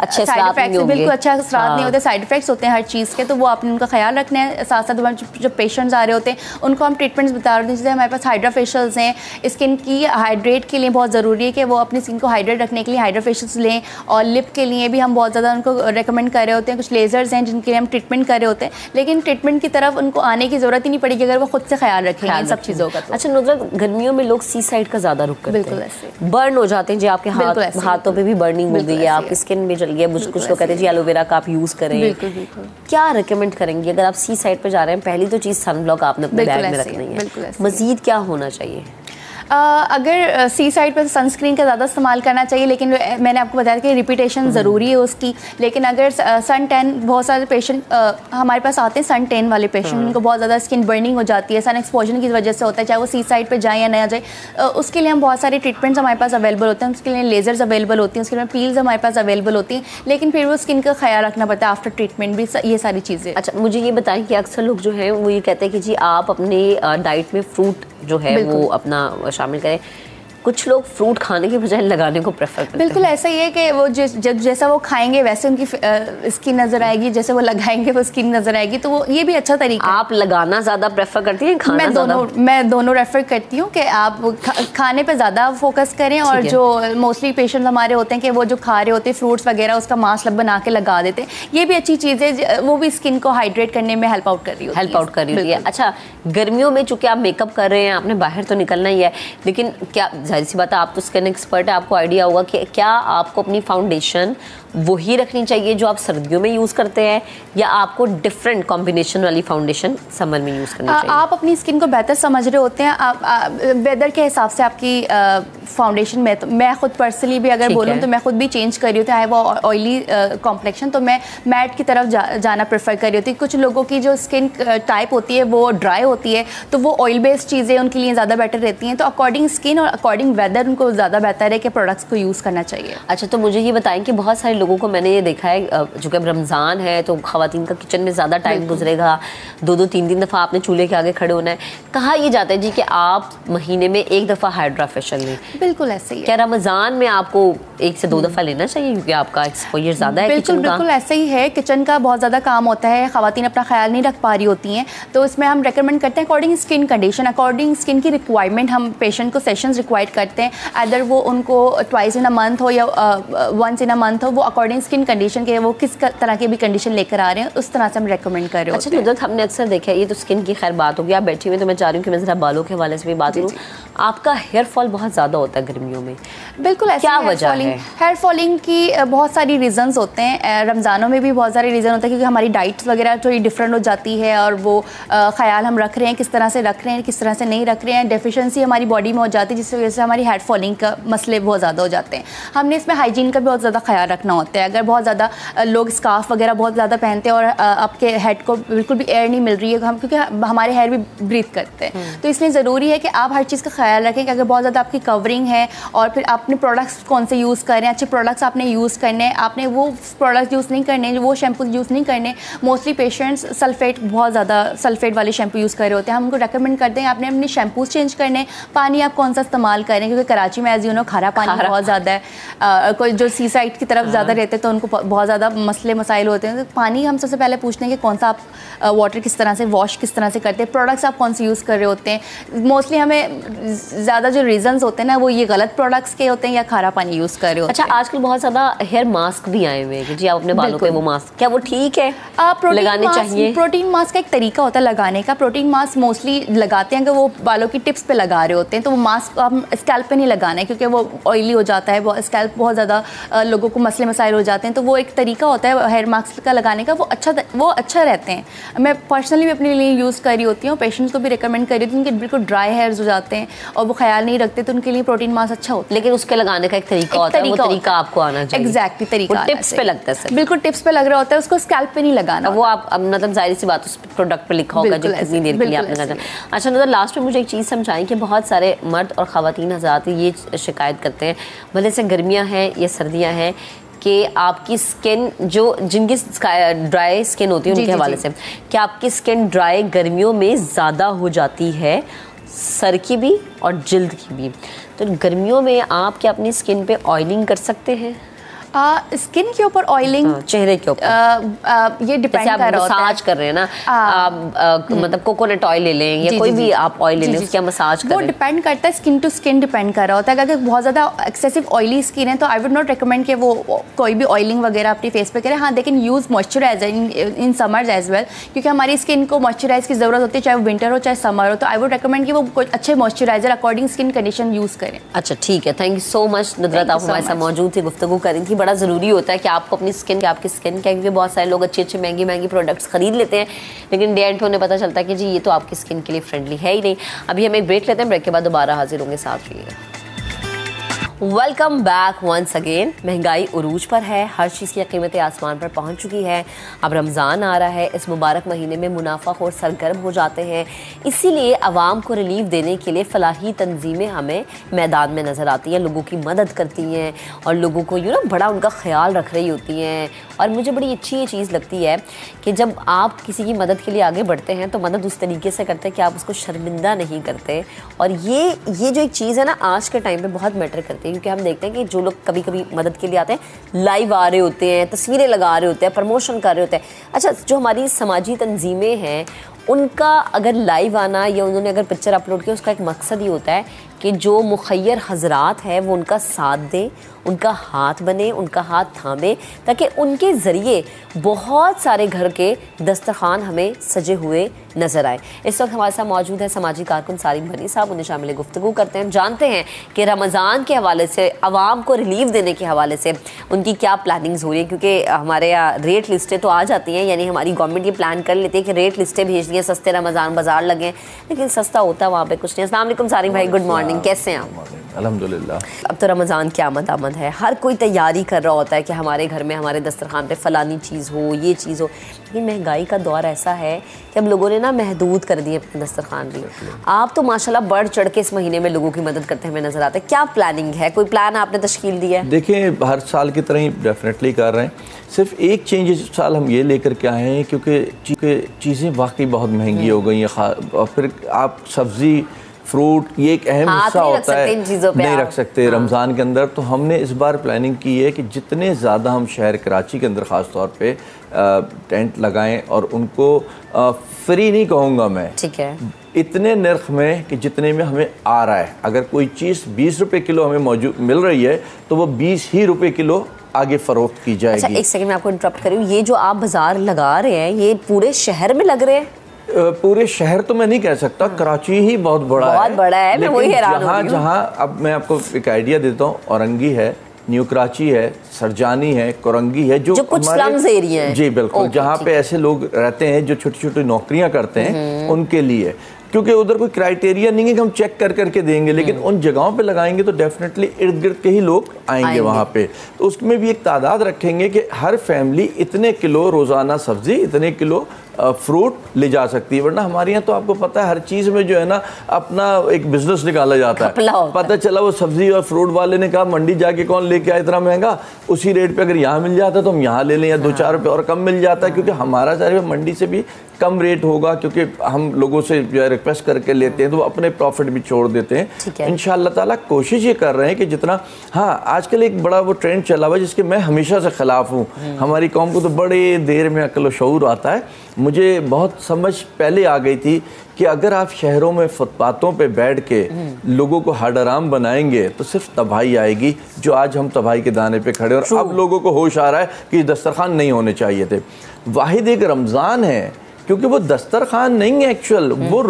अच्छे साइड इफेक्ट्स बिल्कुल अच्छा असरात नहीं होते, साइड इफेक्ट्स होते हैं हर चीज़ के, तो वो आपने उनका ख्याल रखना है। साथ साथ जो पेशेंट्स आ रहे होते हैं उनको हम ट्रीटमेंट्स बता रहे हैं, जैसे हमारे पास हाइड्रा फेशियल्स हैं। स्किन की हाइड्रेट के लिए बहुत ज़रूरी है कि वो अपनी स्किन को हाइड्रेट रखने के लिए हाइड्रा फेशियल्स लें, और लिप के लिए भी हम बहुत ज़्यादा उनको रिकमेंड कर रहे होते हैं। कुछ लेज़र्स हैं जिनके लिए हम ट्रीटमेंट कर रहे होते हैं, लेकिन ट्रीटमेंट की तरफ उनको आने की ज़रूरत ही नहीं पड़ेगी अगर वो खुद से ख्याल रखेंगे इन सब चीज़ों का। अच्छा नुसरत, गर्मियों में लोग सी साइड का ज़्यादा रुख करते हैं, बिल्कुल ऐसे बर्न हो जाते हैं जी, आपके हाथों पर भी बर्निंग हो गई है, आपकी स्किन भी जल गई है, कुछ लोग कहते हैं जी एलोवेरा का आप यूज करें। बिल्कुल बिल्कुल। क्या रिकमेंड करेंगे अगर आप सी साइड पे जा रहे हैं? पहली तो चीज सन ब्लॉक आपने अपने बैग में रखनी है, मजीद क्या होना चाहिए? अगर सी साइड पर सनस्क्रीन का ज़्यादा इस्तेमाल करना चाहिए, लेकिन मैंने आपको बताया कि रिपीटेशन ज़रूरी है उसकी। लेकिन अगर सन टैन, बहुत सारे पेशेंट हमारे पास आते हैं सन टैन वाले पेशेंट, उनको बहुत ज़्यादा स्किन बर्निंग हो जाती है, सन एक्सपोजर की वजह से होता है, चाहे वो सी साइड पर जाए या ना जाए। उसके लिए हम बहुत सारे ट्रीटमेंट्स हमारे पास अवेलेबल होते हैं, उसके लिए लेज़र्स अवेलेबल होती हैं, उसके लिए पील्स हमारे पास अवेलेबल होती हैं, लेकिन फिर वो स्किन का ख्याल रखना पड़ता है आफ्टर ट्रीटमेंट भी, ये सारी चीज़ें। अच्छा, मुझे ये बताएं कि अक्सर लोग जो हैं वो ये कहते हैं कि जी आप अपने डाइट में फ्रूट जो है वो अपना शामिल करें। कुछ लोग फ्रूट खाने के बजाय लगाने को प्रेफर करते हैं। बिल्कुल ऐसा ही है कि वो जब जैसा वो खाएंगे वैसे उनकी स्किन नजर आएगी, जैसे वो लगाएंगे वो स्किन नजर आएगी, तो वो ये भी अच्छा तरीका। आप लगाना ज़्यादा प्रेफर करती हैं, खाना मैं दोनों रेफर करती हूँ कि आप खाने पे ज़्यादा फोकस करें, और जो मोस्टली पेशेंट हमारे होते हैं कि वो जो खा रहे होते हैं फ्रूट्स वगैरह, उसका मास्क बना के लगा देते हैं, ये भी अच्छी चीज़ है, वो भी स्किन को हाइड्रेट करने में हेल्प आउट कर रही है। अच्छा, गर्मियों में चूंकि आप मेकअप कर रहे हैं, आपने बाहर तो निकलना ही है, लेकिन क्या जाहिर सी बात है आप तो स्किन एक्सपर्ट है, आपको आइडिया होगा कि क्या आपको अपनी फाउंडेशन वही रखनी चाहिए जो आप सर्दियों में यूज़ करते हैं, या आपको डिफरेंट कॉम्बिनेशन वाली फाउंडेशन समर में यूज़ करनी चाहिए? आप अपनी स्किन को बेहतर समझ रहे होते हैं, आप वेदर के हिसाब से आपकी फाउंडेशन में, तो मैं खुद पर्सनली भी अगर बोलूँ तो मैं खुद भी चेंज कर रही होती है, वो ऑयली कॉम्प्लेक्शन, तो मैं मैट की तरफ जाना प्रेफर कर रही होती है। कुछ लोगों की जो स्किन टाइप होती है वो ड्राई होती है, तो वो ऑयल बेस्ड चीज़ें उनके लिए ज़्यादा बेटर रहती हैं, तो अकॉर्डिंग स्किन और अकॉर्डिंग वेदर उनको ज़्यादा बेहतर है कि प्रोडक्ट्स को यूज़ करना चाहिए। अच्छा, तो मुझे ये बताएं कि बहुत सारे लोगों को मैंने ये देखा है, चूँकि अब रमज़ान है तो ख़वातीन का किचन में ज़्यादा टाइम गुजरेगा, 2-2 3-3 दफ़ा आपने चूल्हे के आगे खड़े होना है। कहा ये जाता है जी कि आप महीने में 1 दफ़ा हाइड्रा फेशियल लें। बिल्कुल ऐसे ही है। क्या रमज़ान में आपको 1 से 2 दफ़ा लेना चाहिए क्योंकि आपका एक्सपोजर ज़्यादा है किचन का? बिल्कुल ऐसे ही है, किचन का बहुत ज़्यादा काम होता है, ख़वातीन अपना ख्याल नहीं रख पा रही होती हैं, तो इसमें हम रेकमेंड करते हैं according skin condition, according skin की रिक्वायरमेंट, हम पेशेंट को सेशंस रिक्वायर्ड करते हैं, अदर वो उनको ट्वाइस इन अ मंथ हो या वंस इन अ मंथ हो, वो अकॉर्डिंग स्किन कंडीशन के वो किस तरह की भी कंडीशन लेकर आ रहे हैं उस तरह से हम रेकमेंड कर रहे हैं। अच्छा नुदरत, हमने अक्सर देखा है, ये तो स्किन की खैर बात होगी, आप बैठी हुई, तो मैं चाह रही हूँ कि मैं ज़रा बालों के हवाले से भी बात करूँ। आपका हेयर फॉल बहुत ज़्यादा होता है गर्मियों में, बिल्कुल ऐसा। क्या वजह है? हेयर फॉलिंग की बहुत सारी रीजंस होते हैं, रमज़ानों में भी बहुत सारे रीज़न होते हैं क्योंकि हमारी डाइट्स वगैरह थोड़ी डिफरेंट हो जाती है, और वो ख्याल हम रख रहे हैं किस तरह से रख रहे हैं, किस तरह से नहीं रख रहे हैं, डेफिशिएंसी हमारी बॉडी में हो जाती है, जिसकी वजह से हमारी हेयर फॉलिंग का मसले बहुत ज़्यादा हो जाते हैं। हमने इसमें हाइजीन का भी बहुत ज़्यादा ख्याल रखना होता है। अगर बहुत ज़्यादा लोग स्कार्फ वगैरह बहुत ज़्यादा पहनते हैं और आपके हेड को बिल्कुल भी एयर नहीं मिल रही है, हम क्योंकि हमारे हेयर भी ब्रीथ करते हैं, तो इसलिए ज़रूरी है कि आप हर चीज़ का ख्याल रखें कि अगर बहुत ज़्यादा आपकी कवरिंग है, और फिर आपने प्रोडक्ट्स कौन से यूज़ कर रहे हैं, अच्छे प्रोडक्ट्स आपने यूज़ करने हैं, आपने वो प्रोडक्ट्स यूज़ नहीं करने, वो शैम्पू यूज़ नहीं करने। मोस्टली पेशेंट्स सल्फेट, बहुत ज़्यादा सल्फेट वाले शैम्पू यूज़ कर रहे होते हैं, हम उनको रेकमेंड करते हैं आपने अपने शैम्पूज चेंज करने, पानी आप कौन सा इस्तेमाल करें, क्योंकि कराची में एज यू नो खारा पानी बहुत ज़्यादा है, कोई जो सी साइड की तरफ ज़्यादा रहते हैं तो उनको बहुत ज़्यादा मसले मसाइल होते हैं, तो पानी हम सबसे पहले पूछते हैं कि कौन सा आप वाटर किस तरह से वॉश किस तरह से करते हैं, प्रोडक्ट्स आप कौन से यूज़ कर रहे होते हैं। मोस्टली हमें ज़्यादा जो रीजंस होते हैं ना वो ये गलत प्रोडक्ट्स के होते हैं या खारा पानी यूज़ कर रहे होते हैं। अच्छा, आजकल बहुत ज़्यादा हेयर मास्क भी आए हुए हैं कि जी आप अपने बालों पे वो मास्क, क्या वो ठीक है लगाने चाहिए? प्रोटीन मास्क का एक तरीका होता है लगाने का। प्रोटीन मास्क मोस्टली लगाते हैं कि वो बालों की टिप्स पे लगा रहे होते हैं, तो वो मास्क हम स्कैल्प पे नहीं लगाना है क्योंकि वो ऑयली हो जाता है, वो स्कैल्प बहुत ज़्यादा लोगों को मसले मसाइल हो जाते हैं, तो वो एक तरीका होता है हेयर मास्क का लगाने का, वो अच्छा रहते हैं। मैं पर्सनली भी अपने लिए यूज़ कर रही होती हूँ, पेशेंट्स को भी रिकमेंड कर रही होती हूँ, उनके बिल्कुल ड्राई हेयर्स हो जाते हैं और वो ख्याल नहीं रखते, तो उनके लिए प्रोटीन मास्क अच्छा होता है। लेकिन उसके लगाने का एक तरीका होता है, वो तरीका आपको आना चाहिए। एग्जैक्टली, तरीका टिप्स पे लगता है, बिल्कुल टिप्स पे लग रहा होता है, उसको स्कैल्प पे नहीं लगाना। वो आप मतलब जाहिर सी बात उस प्रोडक्ट पे लिखा होगा जो कितनी देर के लिए आपने करना। अच्छा नुदर, लास्ट में मुझे एक चीज़ समझाएं कि बहुत सारे मर्द और ख़वातीन हज़रात ये शिकायत करते हैं, भले से गर्मियाँ हैं या सर्दियाँ हैं, कि आपकी स्किन जो जिनकी ड्राई स्किन होती है उनके हवाले से, कि आपकी स्किन ड्राई गर्मियों में ज़्यादा हो जाती है, सर की भी और जिल्द की भी। तो गर्मियों में आप क्या अपनी स्किन पे ऑयलिंग कर सकते हैं? स्किन के ऊपर ऑयलिंग, चेहरे के ऊपर ये डिपेंड कर रहा होता है। मसाज कर रहे हैं ना आप, मतलब कोकोनट ऑयल ले लें या कोई भी आप ऑयल ले लें, उसकी मसाज करें, वो डिपेंड करता है, स्किन टू स्किन डिपेंड कर रहा होता है। अगर बहुत ज़्यादा एक्सेसिव ऑयली स्किन है तो आई वुड नॉट रिकमेंड कि वो कोई भी ऑयलिंग वगैरह अपनी फेस पे करें। हाँ, लेकिन use moisturiser in summers as well, क्योंकि हमारी स्किन को मॉइस्चराइज की ज़रूरत होती है, चाहे वो विंटर हो चाहे समर हो, तो आई वुड रिकमेंड कि वो कोई अच्छे moisturiser according skin condition use करें। अच्छा ठीक है, थैंक यू सो मच नुदरत, आप हमारे साथ मौजूद थी, गुफ्तगू करी थी, बड़ा ज़रूरी होता है कि आपको अपनी स्किन क्या, आपकी स्किन क्या, क्योंकि बहुत सारे लोग अच्छे अच्छे महंगी महंगी प्रोडक्ट्स खरीद लेते हैं, लेकिन डे एंड पे उन्हें पता चलता है कि जी ये तो आपकी स्किन के लिए फ्रेंडली है ही नहीं। अभी हम एक ब्रेक लेते हैं, ब्रेक के बाद दोबारा हाजिर होंगे, साथ रहिएगा। Welcome back once again. महंगाई उरूज पर है, हर चीज़ की कीमतें आसमान पर पहुंच चुकी है। अब रमज़ान आ रहा है, इस मुबारक महीने में मुनाफाखोर सरगर्म हो जाते हैं, इसीलिए आवाम को रिलीफ देने के लिए फलाही तंजीमें हमें मैदान में नज़र आती हैं, लोगों की मदद करती हैं और लोगों को बड़ा उनका ख्याल रख रही होती हैं। और मुझे बड़ी अच्छी ये चीज़ लगती है कि जब आप किसी की मदद के लिए आगे बढ़ते हैं तो मदद उस तरीके से करते हैं कि आप उसको शर्मिंदा नहीं करते। और ये जो एक चीज़ है ना, आज के टाइम पे बहुत मैटर करती है, क्योंकि हम देखते हैं कि जो लोग कभी कभी मदद के लिए आते हैं लाइव आ रहे होते हैं, तस्वीरें लगा रहे होते हैं, प्रमोशन कर रहे होते हैं। अच्छा, जो हमारी समाजी तंजीमें हैं उनका अगर लाइव आना या उन्होंने अगर पिक्चर अपलोड किया, उसका एक मकसद ही होता है कि जो मुखय्यर हजरात हैं वो उनका साथ दें, उनका हाथ बने, उनका हाथ थामे, ताकि उनके ज़रिए बहुत सारे घर के दस्तरखान हमें सजे हुए नज़र आए। इस वक्त हमारे साथ मौजूद है समाजी कारकुन सारिम बनी साहब, उन्हें शामिल गुफ्तगू करते हैं, जानते हैं कि रमज़ान के हवाले से, आवाम को रिलीफ देने के हवाले से उनकी क्या प्लानिंग्स हो रही है। क्योंकि हमारे यहाँ रेट लिस्टें तो आ जाती हैं, यानी हमारी गवर्नमेंट ये प्लान कर लेती है कि रेट लिस्टें भेज दिए, सस्ते रमज़ान बाजार लगे, लेकिन सस्ता होता है वहाँ पे कुछ नहीं। अस्सलाम वालेकुम सारिम भाई, गुड मॉर्निंग, कैसे हैं आप? अल्हम्दुलिल्लाह। अब तो रमज़ान की आमद है, हर कोई तैयारी कर रहा होता है कि हमारे घर में, हमारे दस्तरखान पे फ़लानी चीज़ हो, ये चीज़ हो, लेकिन महंगाई का दौर ऐसा है कि अब लोगों ने ना महदूद कर दिए अपने दस्तरखान भी। आप तो माशाल्लाह बढ़ चढ़ के इस महीने में लोगों की मदद करते हुए नज़र आते हैं, क्या प्लानिंग है, कोई प्लान आपने तश्कील दिया है? देखिए, हर साल की तरह ही डेफिनेटली कर रहे हैं, सिर्फ एक चेंज इस साल हम ये लेकर के आए हैं क्योंकि चीज़ें वाकई बहुत महंगी हो गई हैं। और फिर आप सब्ज़ी, फ्रूट, ये एक अहम हिस्सा होता है, नहीं रख सकते रमज़ान के अंदर। तो हमने इस बार प्लानिंग की है कि जितने ज़्यादा हम शहर कराची के अंदर ख़ास तौर पे टेंट लगाएं, और उनको फ्री नहीं कहूँगा मैं, ठीक है, इतने नर्ख में कि जितने में हमें आ रहा है। अगर कोई चीज़ 20 रुपये किलो हमें मौजूद मिल रही है तो वो 20 ही रुपये किलो आगे फ़रोख्त की जाएगी। अच्छा, एक सेकंड मैं आपको इंटरप्ट कर रही हूँ, ये जो आप बाजार लगा रहे हैं ये पूरे शहर में लग रहे हैं? पूरे शहर तो मैं नहीं कह सकता, कराची ही बहुत बड़ा है, मैं वही हैरान हो रही हूँ। जहाँ अब मैं आपको एक आइडिया देता हूँ, औरंगी है, न्यू कराची है, सरजानी है, कोरंगी है, जो कुछ स्लम्स एरिया है। जी बिल्कुल, जहाँ पे ऐसे लोग रहते हैं जो छोटी छोटी नौकरियाँ करते हैं, उनके लिए, क्योंकि उधर कोई क्राइटेरिया नहीं है कि हम चेक कर करके देंगे, लेकिन उन जगहों पे लगाएंगे तो डेफिनेटली इर्द गिर्द के ही लोग आएंगे वहाँ पे। तो उसमें भी एक तादाद रखेंगे कि हर फैमिली इतने किलो रोज़ाना सब्ज़ी, इतने किलो फ्रूट ले जा सकती है। वरना हमारे यहाँ तो आपको पता है हर चीज़ में जो है ना अपना एक बिजनेस निकाला जाता है। पता चला वो सब्ज़ी और फ्रूट वाले ने कहा मंडी जाके कौन लेके आया इतना महंगा, उसी रेट पे अगर यहाँ मिल जाता तो हम यहाँ ले लें, या 2-4 रुपये और कम मिल जाता है, क्योंकि हमारा सारे मंडी से भी कम रेट होगा, क्योंकि हम लोगों से जो है रिक्वेस्ट करके लेते हैं तो वो अपने प्रॉफिट भी छोड़ देते हैं। इंशाअल्लाह ताला कोशिश ये कर रहे हैं कि जितना, हाँ आजकल एक बड़ा वो ट्रेंड चला हुआ है जिसके मैं हमेशा से ख़िलाफ़ हूँ। हमारी कौम को तो बड़े देर में अक्ल व शऊर आता है। मुझे बहुत समझ पहले आ गई थी कि अगर आप शहरों में फुटपाथों पे बैठ के लोगों को हडराम बनाएंगे तो सिर्फ तबाही आएगी, जो आज हम तबाही के दाने पे खड़े। और अब लोगों को होश आ रहा है कि दस्तरखान नहीं होने चाहिए थे। वाहिद एक रमज़ान है, क्योंकि वो दस्तरखान नहीं है एक्चुअल, वो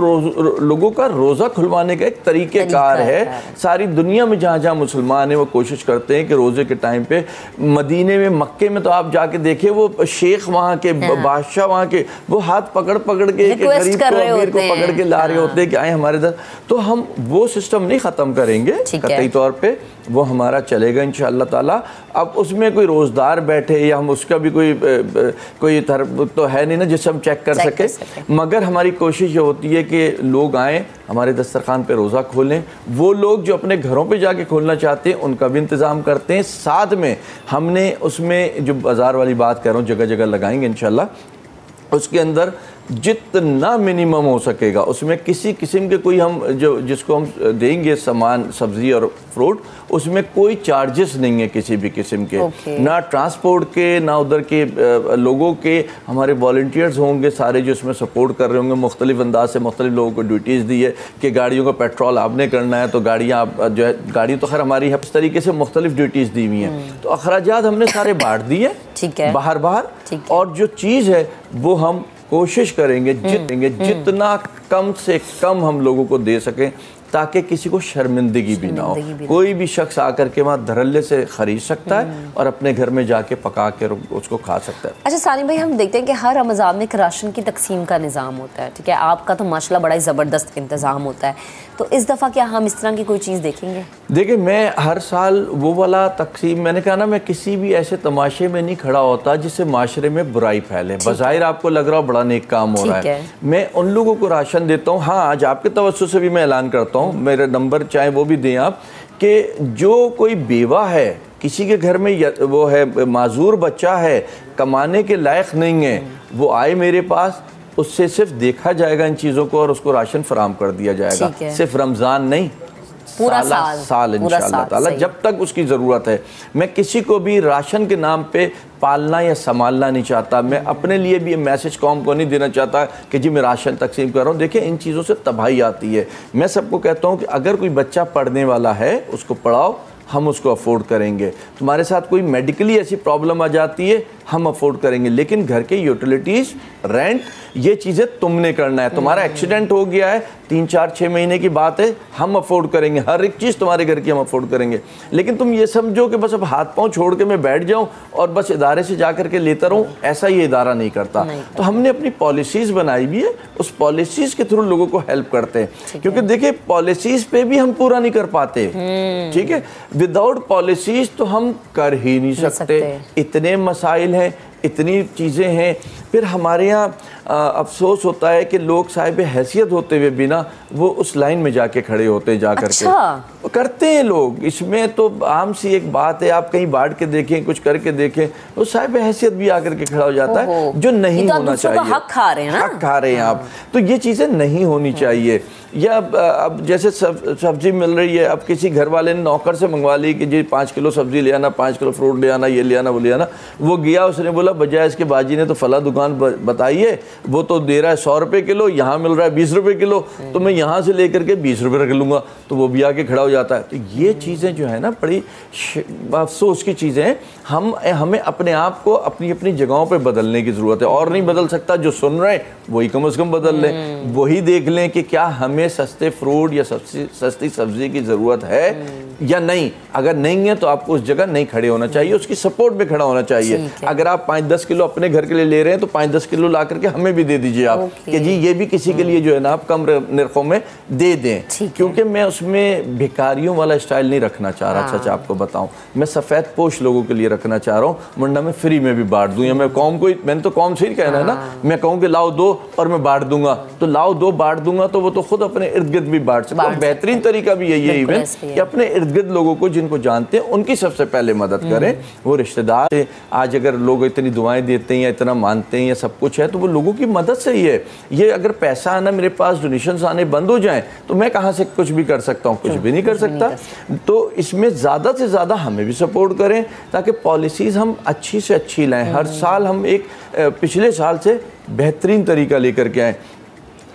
लोगों का रोज़ा खुलवाने का एक तरीक़ेकार है। सारी दुनिया में जहाँ जहाँ मुसलमान हैं वो कोशिश करते हैं कि रोज़े के टाइम पे, मदीने में, मक्के में तो आप जाके देखिए वो शेख वहाँ के, बादशाह वहाँ के, वो हाथ पकड़ पकड़ के गरीब को, अमीर को पकड़ के ला रहे होते हैं कि आए हमारे दर। तो हम वो सिस्टम नहीं ख़त्म करेंगे कतई तौर पर, वो हमारा चलेगा इंशाअल्लाह ताला। अब उसमें कोई रोज़दार बैठे या हम उसका भी कोई तो है नहीं ना जिससे हम चेक कर सके, मगर हमारी कोशिश ये होती है कि लोग आएँ हमारे दस्तरखान पे रोज़ा खोलें। वो लोग जो अपने घरों पे जाके खोलना चाहते हैं उनका भी इंतज़ाम करते हैं। साथ में हमने उसमें जो बाज़ार वाली बात कर रहा हूँ जगह जगह लगाएंगे इंशाअल्लाह, उसके अंदर जितना मिनिमम हो सकेगा उसमें किसी किस्म के कोई हम जो जिसको हम देंगे सामान, सब्ज़ी और फ्रूट, उसमें कोई चार्जेस नहीं है किसी भी किस्म के, ना ट्रांसपोर्ट के, ना उधर के लोगों के। हमारे वॉलंटियर्स होंगे सारे जो इसमें सपोर्ट कर रहे होंगे, मुख्तलिफ अंदाज से मुख्तलिफ लोगों को ड्यूटीज़ दी है कि गाड़ियों का पेट्रोल आपने करना है, तो गाड़ियाँ आप जो है, गाड़ी तो खैर हमारी है, इस तरीके से मुख्तलिफ ड्यूटीज़ दी हुई हैं। तो अखराजात हमने सारे बांट दिए, ठीक है, बाहर, और जो चीज़ है वो हम कोशिश करेंगे जितना कम से कम हम लोगों को दे सकें ताकि किसी को शर्मिंदगी भी ना हो। कोई भी शख्स आकर के वहाँ धड़ल्ले से ख़रीद सकता है और अपने घर में जाके पका के उसको खा सकता है। अच्छा सानिम भाई, हम देखते हैं कि हर रमज़ान में एक राशन की तकसीम का निज़ाम होता है, ठीक है, आपका तो माशाल्लाह बड़ा ही ज़बरदस्त इंतज़ाम होता है, तो इस दफ़ा क्या हम इस तरह की कोई चीज़ देखेंगे? देखिए, मैं हर साल वो वाला तकसीम, मैंने कहा ना, मैं किसी भी ऐसे तमाशे में नहीं खड़ा होता जिससे माशरे में बुराई फैले। बज़ाहिर आपको लग रहा हो बड़ा नेक काम हो रहा है, मैं उन लोगों को राशन देता हूँ। हाँ, आज आपके तवज्जो से भी मैं ऐलान करता हूँ, मेरे नंबर चाहे वो भी दें आप, कि जो कोई बेवा है, किसी के घर में वो है माजूर बच्चा है, कमाने के लायक नहीं है, वो आए मेरे पास, उससे सिर्फ देखा जाएगा इन चीज़ों को और उसको राशन फराम कर दिया जाएगा। सिर्फ रमज़ान नहीं, पूरा साल इंशाअल्लाह ताला, जब तक उसकी ज़रूरत है। मैं किसी को भी राशन के नाम पे पालना या संभालना नहीं चाहता। मैं अपने लिए भी ये मैसेज कौम को नहीं देना चाहता कि जी मैं राशन तकसीम कर रहा हूँ। देखिए, इन चीज़ों से तबाही आती है। मैं सबको कहता हूँ कि अगर कोई बच्चा पढ़ने वाला है, उसको पढ़ाओ, हम उसको अफोर्ड करेंगे। तुम्हारे साथ कोई मेडिकली ऐसी प्रॉब्लम आ जाती है, हम अफोर्ड करेंगे, लेकिन घर के यूटिलिटीज़, रेंट, ये चीज़ें तुमने करना है। तुम्हारा एक्सीडेंट हो गया है, 3, 4, 6 महीने की बात है, हम अफोर्ड करेंगे, हर एक चीज़ तुम्हारे घर की हम अफोर्ड करेंगे। लेकिन तुम ये समझो कि बस अब हाथ पांव छोड़ के मैं बैठ जाऊं और बस इदारे से जा कर के लेता रहूं, ऐसा ये इदारा नहीं करता। तो हमने अपनी पॉलिसीज़ बनाई भी है, उस पॉलिसीज़ के थ्रू लोगों को हेल्प करते हैं। क्योंकि देखिए, पॉलिसीज़ पे भी हम पूरा नहीं कर पाते, ठीक है, विदाउट पॉलिसीज़ तो हम कर ही नहीं सकते। इतने मसाइल हैं, इतनी चीज़ें हैं। फिर हमारे यहाँ अफसोस होता है कि लोग साहिब हैसियत होते हुए भी ना वो उस लाइन में जाके खड़े होते हैं, जा करके करते हैं लोग। इसमें तो आम सी एक बात है, आप कहीं बांट के देखें, कुछ करके देखें, वो साहिब हैसियत भी आकर के खड़ा हो जाता है, जो नहीं होना चाहिए। हक खा रहे हैं ना, हक खा रहे हैं आप, तो ये चीज़ें नहीं होनी चाहिए। या अब जैसे सब्जी मिल रही है, अब किसी घर वाले ने नौकर से मंगवा ली कि जी 5 किलो सब्जी ले आना, 5 किलो फ्रूट ले आना, ये ले आना, वो ले आना। वो गया, उसने बोला बजाय इसके बाजी ने तो फला दुकान बताई है, वो तो दे रहा है 100 रुपये किलो, यहाँ मिल रहा है 20 रुपये किलो, तो मैं यहाँ से लेकर के 20 रुपये रख लूँगा, तो वो भी आके खड़ा हो जाता है। तो ये चीज़ें जो है ना, बड़ी अफसोस की चीज़ें हैं। हमें अपने आप को अपनी अपनी जगहों पे बदलने की ज़रूरत है, और नहीं बदल सकता। जो सुन रहे हैं वही कम से कम बदल लें, वही देख लें कि क्या हमें सस्ते फ्रूट या सस्ती सब्ज़ी की ज़रूरत है या नहीं। अगर नहीं है तो आपको उस जगह नहीं खड़े होना चाहिए, उसकी सपोर्ट में खड़ा होना चाहिए। अगर आप 5-10 किलो अपने घर के लिए ले रहे हैं तो 5-10 किलो ला करके हमें भी दे दीजिए आप, कि जी ये भी किसी के लिए जो है ना आप कम निर्खों में दे दें। क्योंकि मैं उसमें भिखारियों वाला स्टाइल नहीं रखना चाह रहा। सच आपको बताऊं, मैं सफ़ेद पोश लोगों के लिए रखना चाह रहा हूँ, वरना मैं फ्री में भी बांट दूँ। या मैं कौम को, मैंने तो कौम से ही कहना है ना, मैं कहूँ कि लाओ दो और मैं बांट दूंगा, तो लाओ दो बांट दूंगा, तो वो तो खुद अपने इर्द गिर्द भी बांट सकता है। बेहतरीन तरीका भी यही है इवन कि अपने इर्द गिर्द लोगों को जिनको जानते हैं उनकी सबसे पहले मदद करें। वो रिश्तेदार से आज अगर लोग इतनी दुआएं देते हैं या इतना मानते हैं या सब कुछ है, तो वो लोगों की मदद से ही है। ये अगर पैसा आना, मेरे पास डोनेशंस आने बंद हो जाएं, तो मैं कहाँ से कुछ भी कर सकता हूँ? कुछ भी नहीं कर सकता। तो इसमें ज़्यादा से ज़्यादा हमें भी सपोर्ट करें ताकि पॉलिसीज़ हम अच्छी से अच्छी लाएँ। हर साल हम एक पिछले साल से बेहतरीन तरीका लेकर के आएँ।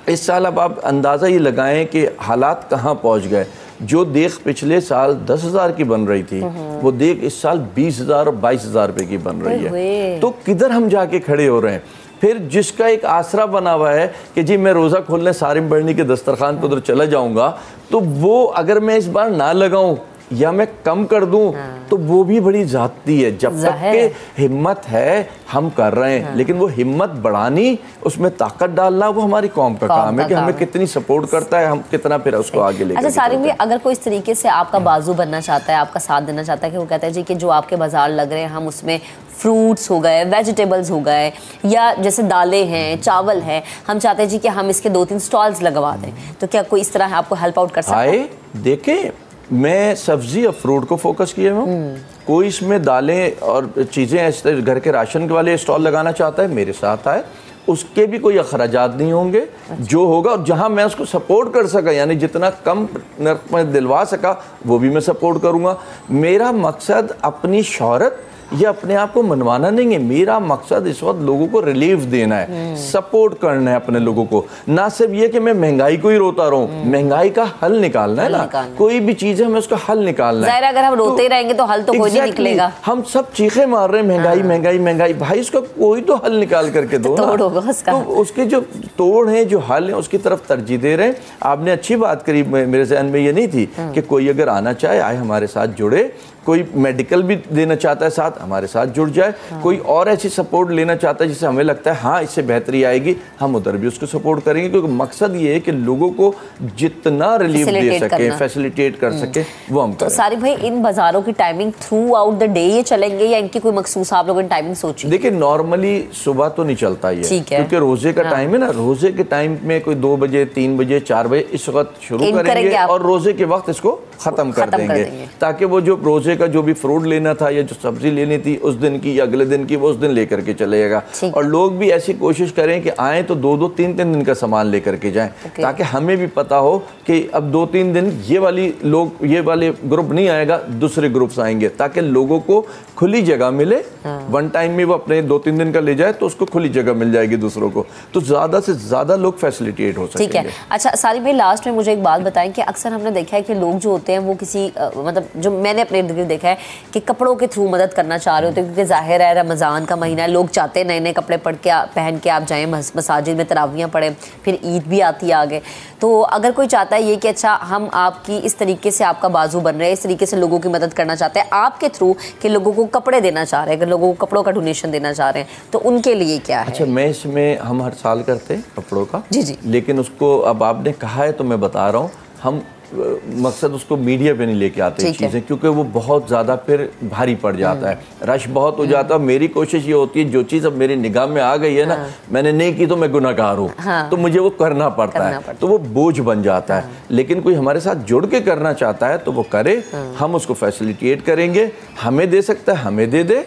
इस साल अब आप अंदाज़ा ये लगाएं कि हालात कहाँ पहुँच गए। जो देख पिछले साल 10,000 की बन रही थी, वो देख इस साल 20,000 और 22,000 रुपये की बन रही है। तो किधर हम जाके खड़े हो रहे हैं? फिर जिसका एक आसरा बना हुआ है कि जी मैं रोज़ा खोलने सारिम बढ़नी के दस्तरखान पर उधर चला जाऊँगा, तो वो अगर मैं इस बार ना लगाऊँ या मैं कम कर दूं, तो वो भी बड़ी ज़्यादती है। जब तक के हिम्मत है हम कर रहे हैं, लेकिन वो हिम्मत बढ़ानी, उसमें ताकत डालना, वो हमारी कौम का काम है कि हमें कितनी सपोर्ट करता है, हम कितना फिर उसको आगे लेकर। अच्छा सारिम, अगर कोई इस तरीके से आपका बाजू बनना चाहता है, आपका साथ देना चाहता है, कि वो कहता है जी कि जो आपके बाजार लग रहे हैं हम उसमें फ्रूट्स हो गए, वेजिटेबल्स हो गए, या जैसे दालें हैं, चावल है, हम चाहते हैं जी कि हम इसके 2-3 स्टॉल्स लगवा दें, तो क्या कोई इस तरह आपको हेल्प आउट कर सकता है? देखें, मैं सब्जी और फ्रूट को फोकस किया हूँ। कोई इसमें दालें और चीज़ें ऐसे घर के राशन के वाले स्टॉल लगाना चाहता है, मेरे साथ आए, उसके भी कोई अखराजात नहीं होंगे। जो होगा और जहाँ मैं उसको सपोर्ट कर सका, यानी जितना कम नर्क में दिलवा सका, वो भी मैं सपोर्ट करूँगा। मेरा मकसद अपनी शोहरत, ये अपने आप को मनवाना नहीं है। मेरा मकसद इस वक्त लोगों को रिलीफ देना है, सपोर्ट करना है अपने लोगों को, ना सिर्फ ये कि मैं महंगाई को ही रोता रहूं। महंगाई का हल निकालना है ना, कोई भी चीज है मैं उसका हल निकालना है। अगर हम रोते रहेंगे तो हल तो कोई नहीं निकलेगा। हम सब चीखे मार रहे हैं महंगाई महंगाई महंगाई, भाई इसका कोई तो हल निकाल करके दो ना। तो उसके जो तोड़ है, जो हल है, उसकी तरफ तरजीह दे रहे हैं। आपने अच्छी बात करी, मेरे ज़हन में ये नहीं थी कि कोई अगर आना चाहे आए हमारे साथ जुड़े, कोई मेडिकल भी देना चाहता है साथ हमारे साथ जुड़ जाए, कोई और ऐसी सपोर्ट लेना चाहता है जिससे हमें लगता है हाँ इससे बेहतरी आएगी, हम उधर भी उसको सपोर्ट करेंगे, क्योंकि मकसद ये है कि लोगों को जितना रिलीफ दे सके, फैसिलिटेट कर सके, वो हम तो सारी भाई इन बाजारों की timing through out the day ये चलेंगे या इनकी कोई मखसूस आप लोगों ने टाइमिंग सोची? देखिए नॉर्मली सुबह तो नहीं चलता ये, क्योंकि रोजे का टाइम है ना, रोजे के टाइम में कोई 2 बजे 3 बजे 4 बजे इस वक्त शुरू करेंगे और रोजे के वक्त इसको खत्म कर देंगे, ताकि वो जो रोजे का जो भी फ्रूट लेना था या जो सब्जी लेनी थी उस दिन की या अगले दिन की, वो उस दिन लेकर के चलेगा। और लोग भी ऐसी कोशिश करें कि आए तो 2-2 3-3 दिन का सामान लेकर के जाएं, ताकि हमें भी पता हो कि अब 2-3 दिन ये वाले ग्रुप नहीं आएगा, दूसरे ग्रुप्स आएंगे, ताकि लोगों को खुली जगह मिले। वन टाइम में वो अपने 2-3 दिन का ले जाए तो उसको खुली जगह मिल जाएगी दूसरों को, तो ज्यादा से ज्यादा लोग फैसिलिटेट हो सकेंगे। ठीक है। अच्छा सारिफ भाई, लास्ट में मुझे एक बात बताएं कि अक्सर हमने देखा है कि लोग जो होते हैं वो किसी मतलब जो मैंने अपने इर्द गिर्द देखा है कि कपड़ों के थ्रू मदद करना चाह रहे होते हैं, क्योंकि जाहिर है रमज़ान का महीना है, लोग चाहते हैं नए नए कपड़े पहन के आप जाएं मसाजिद में तरावियाँ पढ़ें, फिर ईद भी आती है आगे। तो अगर कोई चाहता है ये कि अच्छा हम आपकी इस तरीके से आपका बाजू बन रहे हैं, इस तरीके से लोगों की मदद करना चाहते हैं आपके थ्रू, कि लोगों को कपड़े देना चाह रहे हैं, अगर लोगों को कपड़ों का डोनेशन देना चाह रहे हैं, तो उनके लिए क्या है? अच्छा, मैं इसमें हम हर साल करते हैं कपड़ों का, जी, लेकिन उसको अब आपने कहा है तो मैं बता रहा हूँ, हम मकसद उसको मीडिया पे नहीं लेके आते चीज़ें, क्योंकि वो बहुत ज़्यादा फिर भारी पड़ जाता है, रश बहुत हो जाता है। मेरी कोशिश ये होती है जो चीज़ अब मेरी निगाह में आ गई है ना, मैंने नहीं की तो मैं गुनाहगार हूँ, तो मुझे वो करना पड़ता है, तो वो बोझ बन जाता है। लेकिन कोई हमारे साथ जुड़ के करना चाहता है तो वो करे, हम उसको फैसिलिटेट करेंगे, हमें दे सकता है हमें दे दे,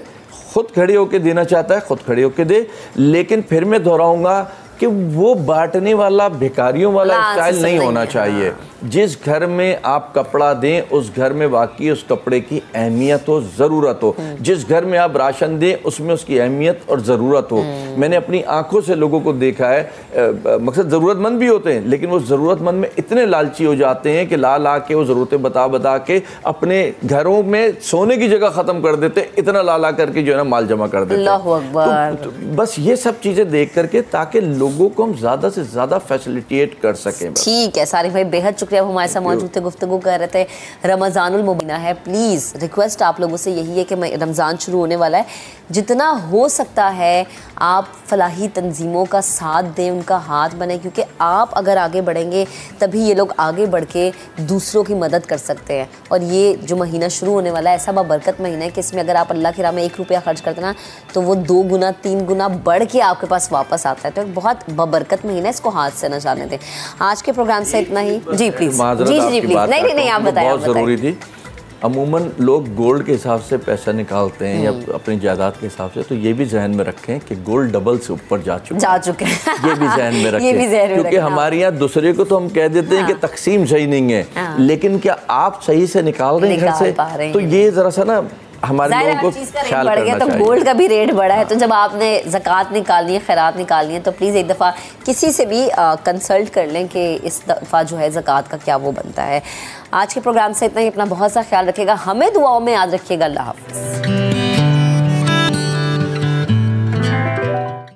खुद खड़े होकर देना चाहता है खुद खड़े होकर दे। लेकिन फिर मैं दोहराऊंगा कि वो बांटने वाला भिखारियों वाला स्टाइल नहीं होना चाहिए। जिस घर में आप कपड़ा दें उस घर में वाकई उस कपड़े की अहमियत हो, ज़रूरत हो। जिस घर में आप राशन दें उसमें उसकी अहमियत और ज़रूरत हो। मैंने अपनी आंखों से लोगों को देखा है, मकसद ज़रूरतमंद भी होते हैं, लेकिन वो ज़रूरतमंद में इतने लालची हो जाते हैं कि ला के वो ज़रूरतें बता के अपने घरों में सोने की जगह ख़त्म कर देते, इतना ला करके जो है ना माल जमा कर देते। तो बस ये सब चीज़ें देख करके, ताकि लोगों को हम ज़्यादा से ज़्यादा फैसिलिटेट कर सकें। ठीक है सारिफ भाई, बेहद शुक्रिया, आप हमारे साथ मौजूद थे, गुफ्तगू कर रहे थे। रमज़ानुल मुबीना है, प्लीज़ रिक्वेस्ट आप लोगों से यही है कि रमज़ान शुरू होने वाला है, जितना हो सकता है आप फलाही तंजीमों का साथ दें, उनका हाथ बने, क्योंकि आप अगर आगे बढ़ेंगे तभी ये लोग आगे बढ़ के दूसरों की मदद कर सकते हैं। और ये जो महीना शुरू होने वाला है ऐसा बाबरकत महीना है कि इसमें अगर आप अल्लाह की राह में 1 रुपया खर्च करते ना, तो वो 2 गुना 3 गुना बढ़ के आपके पास वापस आता है। तो बहुत बाबरकत महीना है, इसको हाथ से न जाने दें। आज के प्रोग्राम से इतना ही। जी प्लीज, जी प्लीज। नहीं आप बताएं। बहुत ज़रूरी थी। अमूमन लोग गोल्ड के हिसाब से पैसा निकालते हैं या अपनी जायदाद के हिसाब से, तो ये भी जहन में रखें कि गोल्ड डबल से ऊपर जा चुके हैं। ये भी जहन में रखें, क्योंकि हमारे यहाँ दूसरे को तो हम कह देते हैं कि तकसीम सही नहीं है, लेकिन क्या आप सही से निकाल रहे हैं घर से? तो ये जरा सा ना हमारे लोगों को ख्याल करना चाहिए। तो गोल्ड का भी रेट बढ़ा है, तो जब आपने ज़कात निकालनी है, खैरात निकालनी है, तो प्लीज़ एक दफ़ा किसी से भी कंसल्ट कर लें कि इस दफ़ा जो है ज़कात का क्या वो बनता है। आज के प्रोग्राम से इतना ही, अपना बहुत सा ख्याल रखिएगा, हमें दुआओं में याद रखिएगा। अल्लाह हाफ़िज़।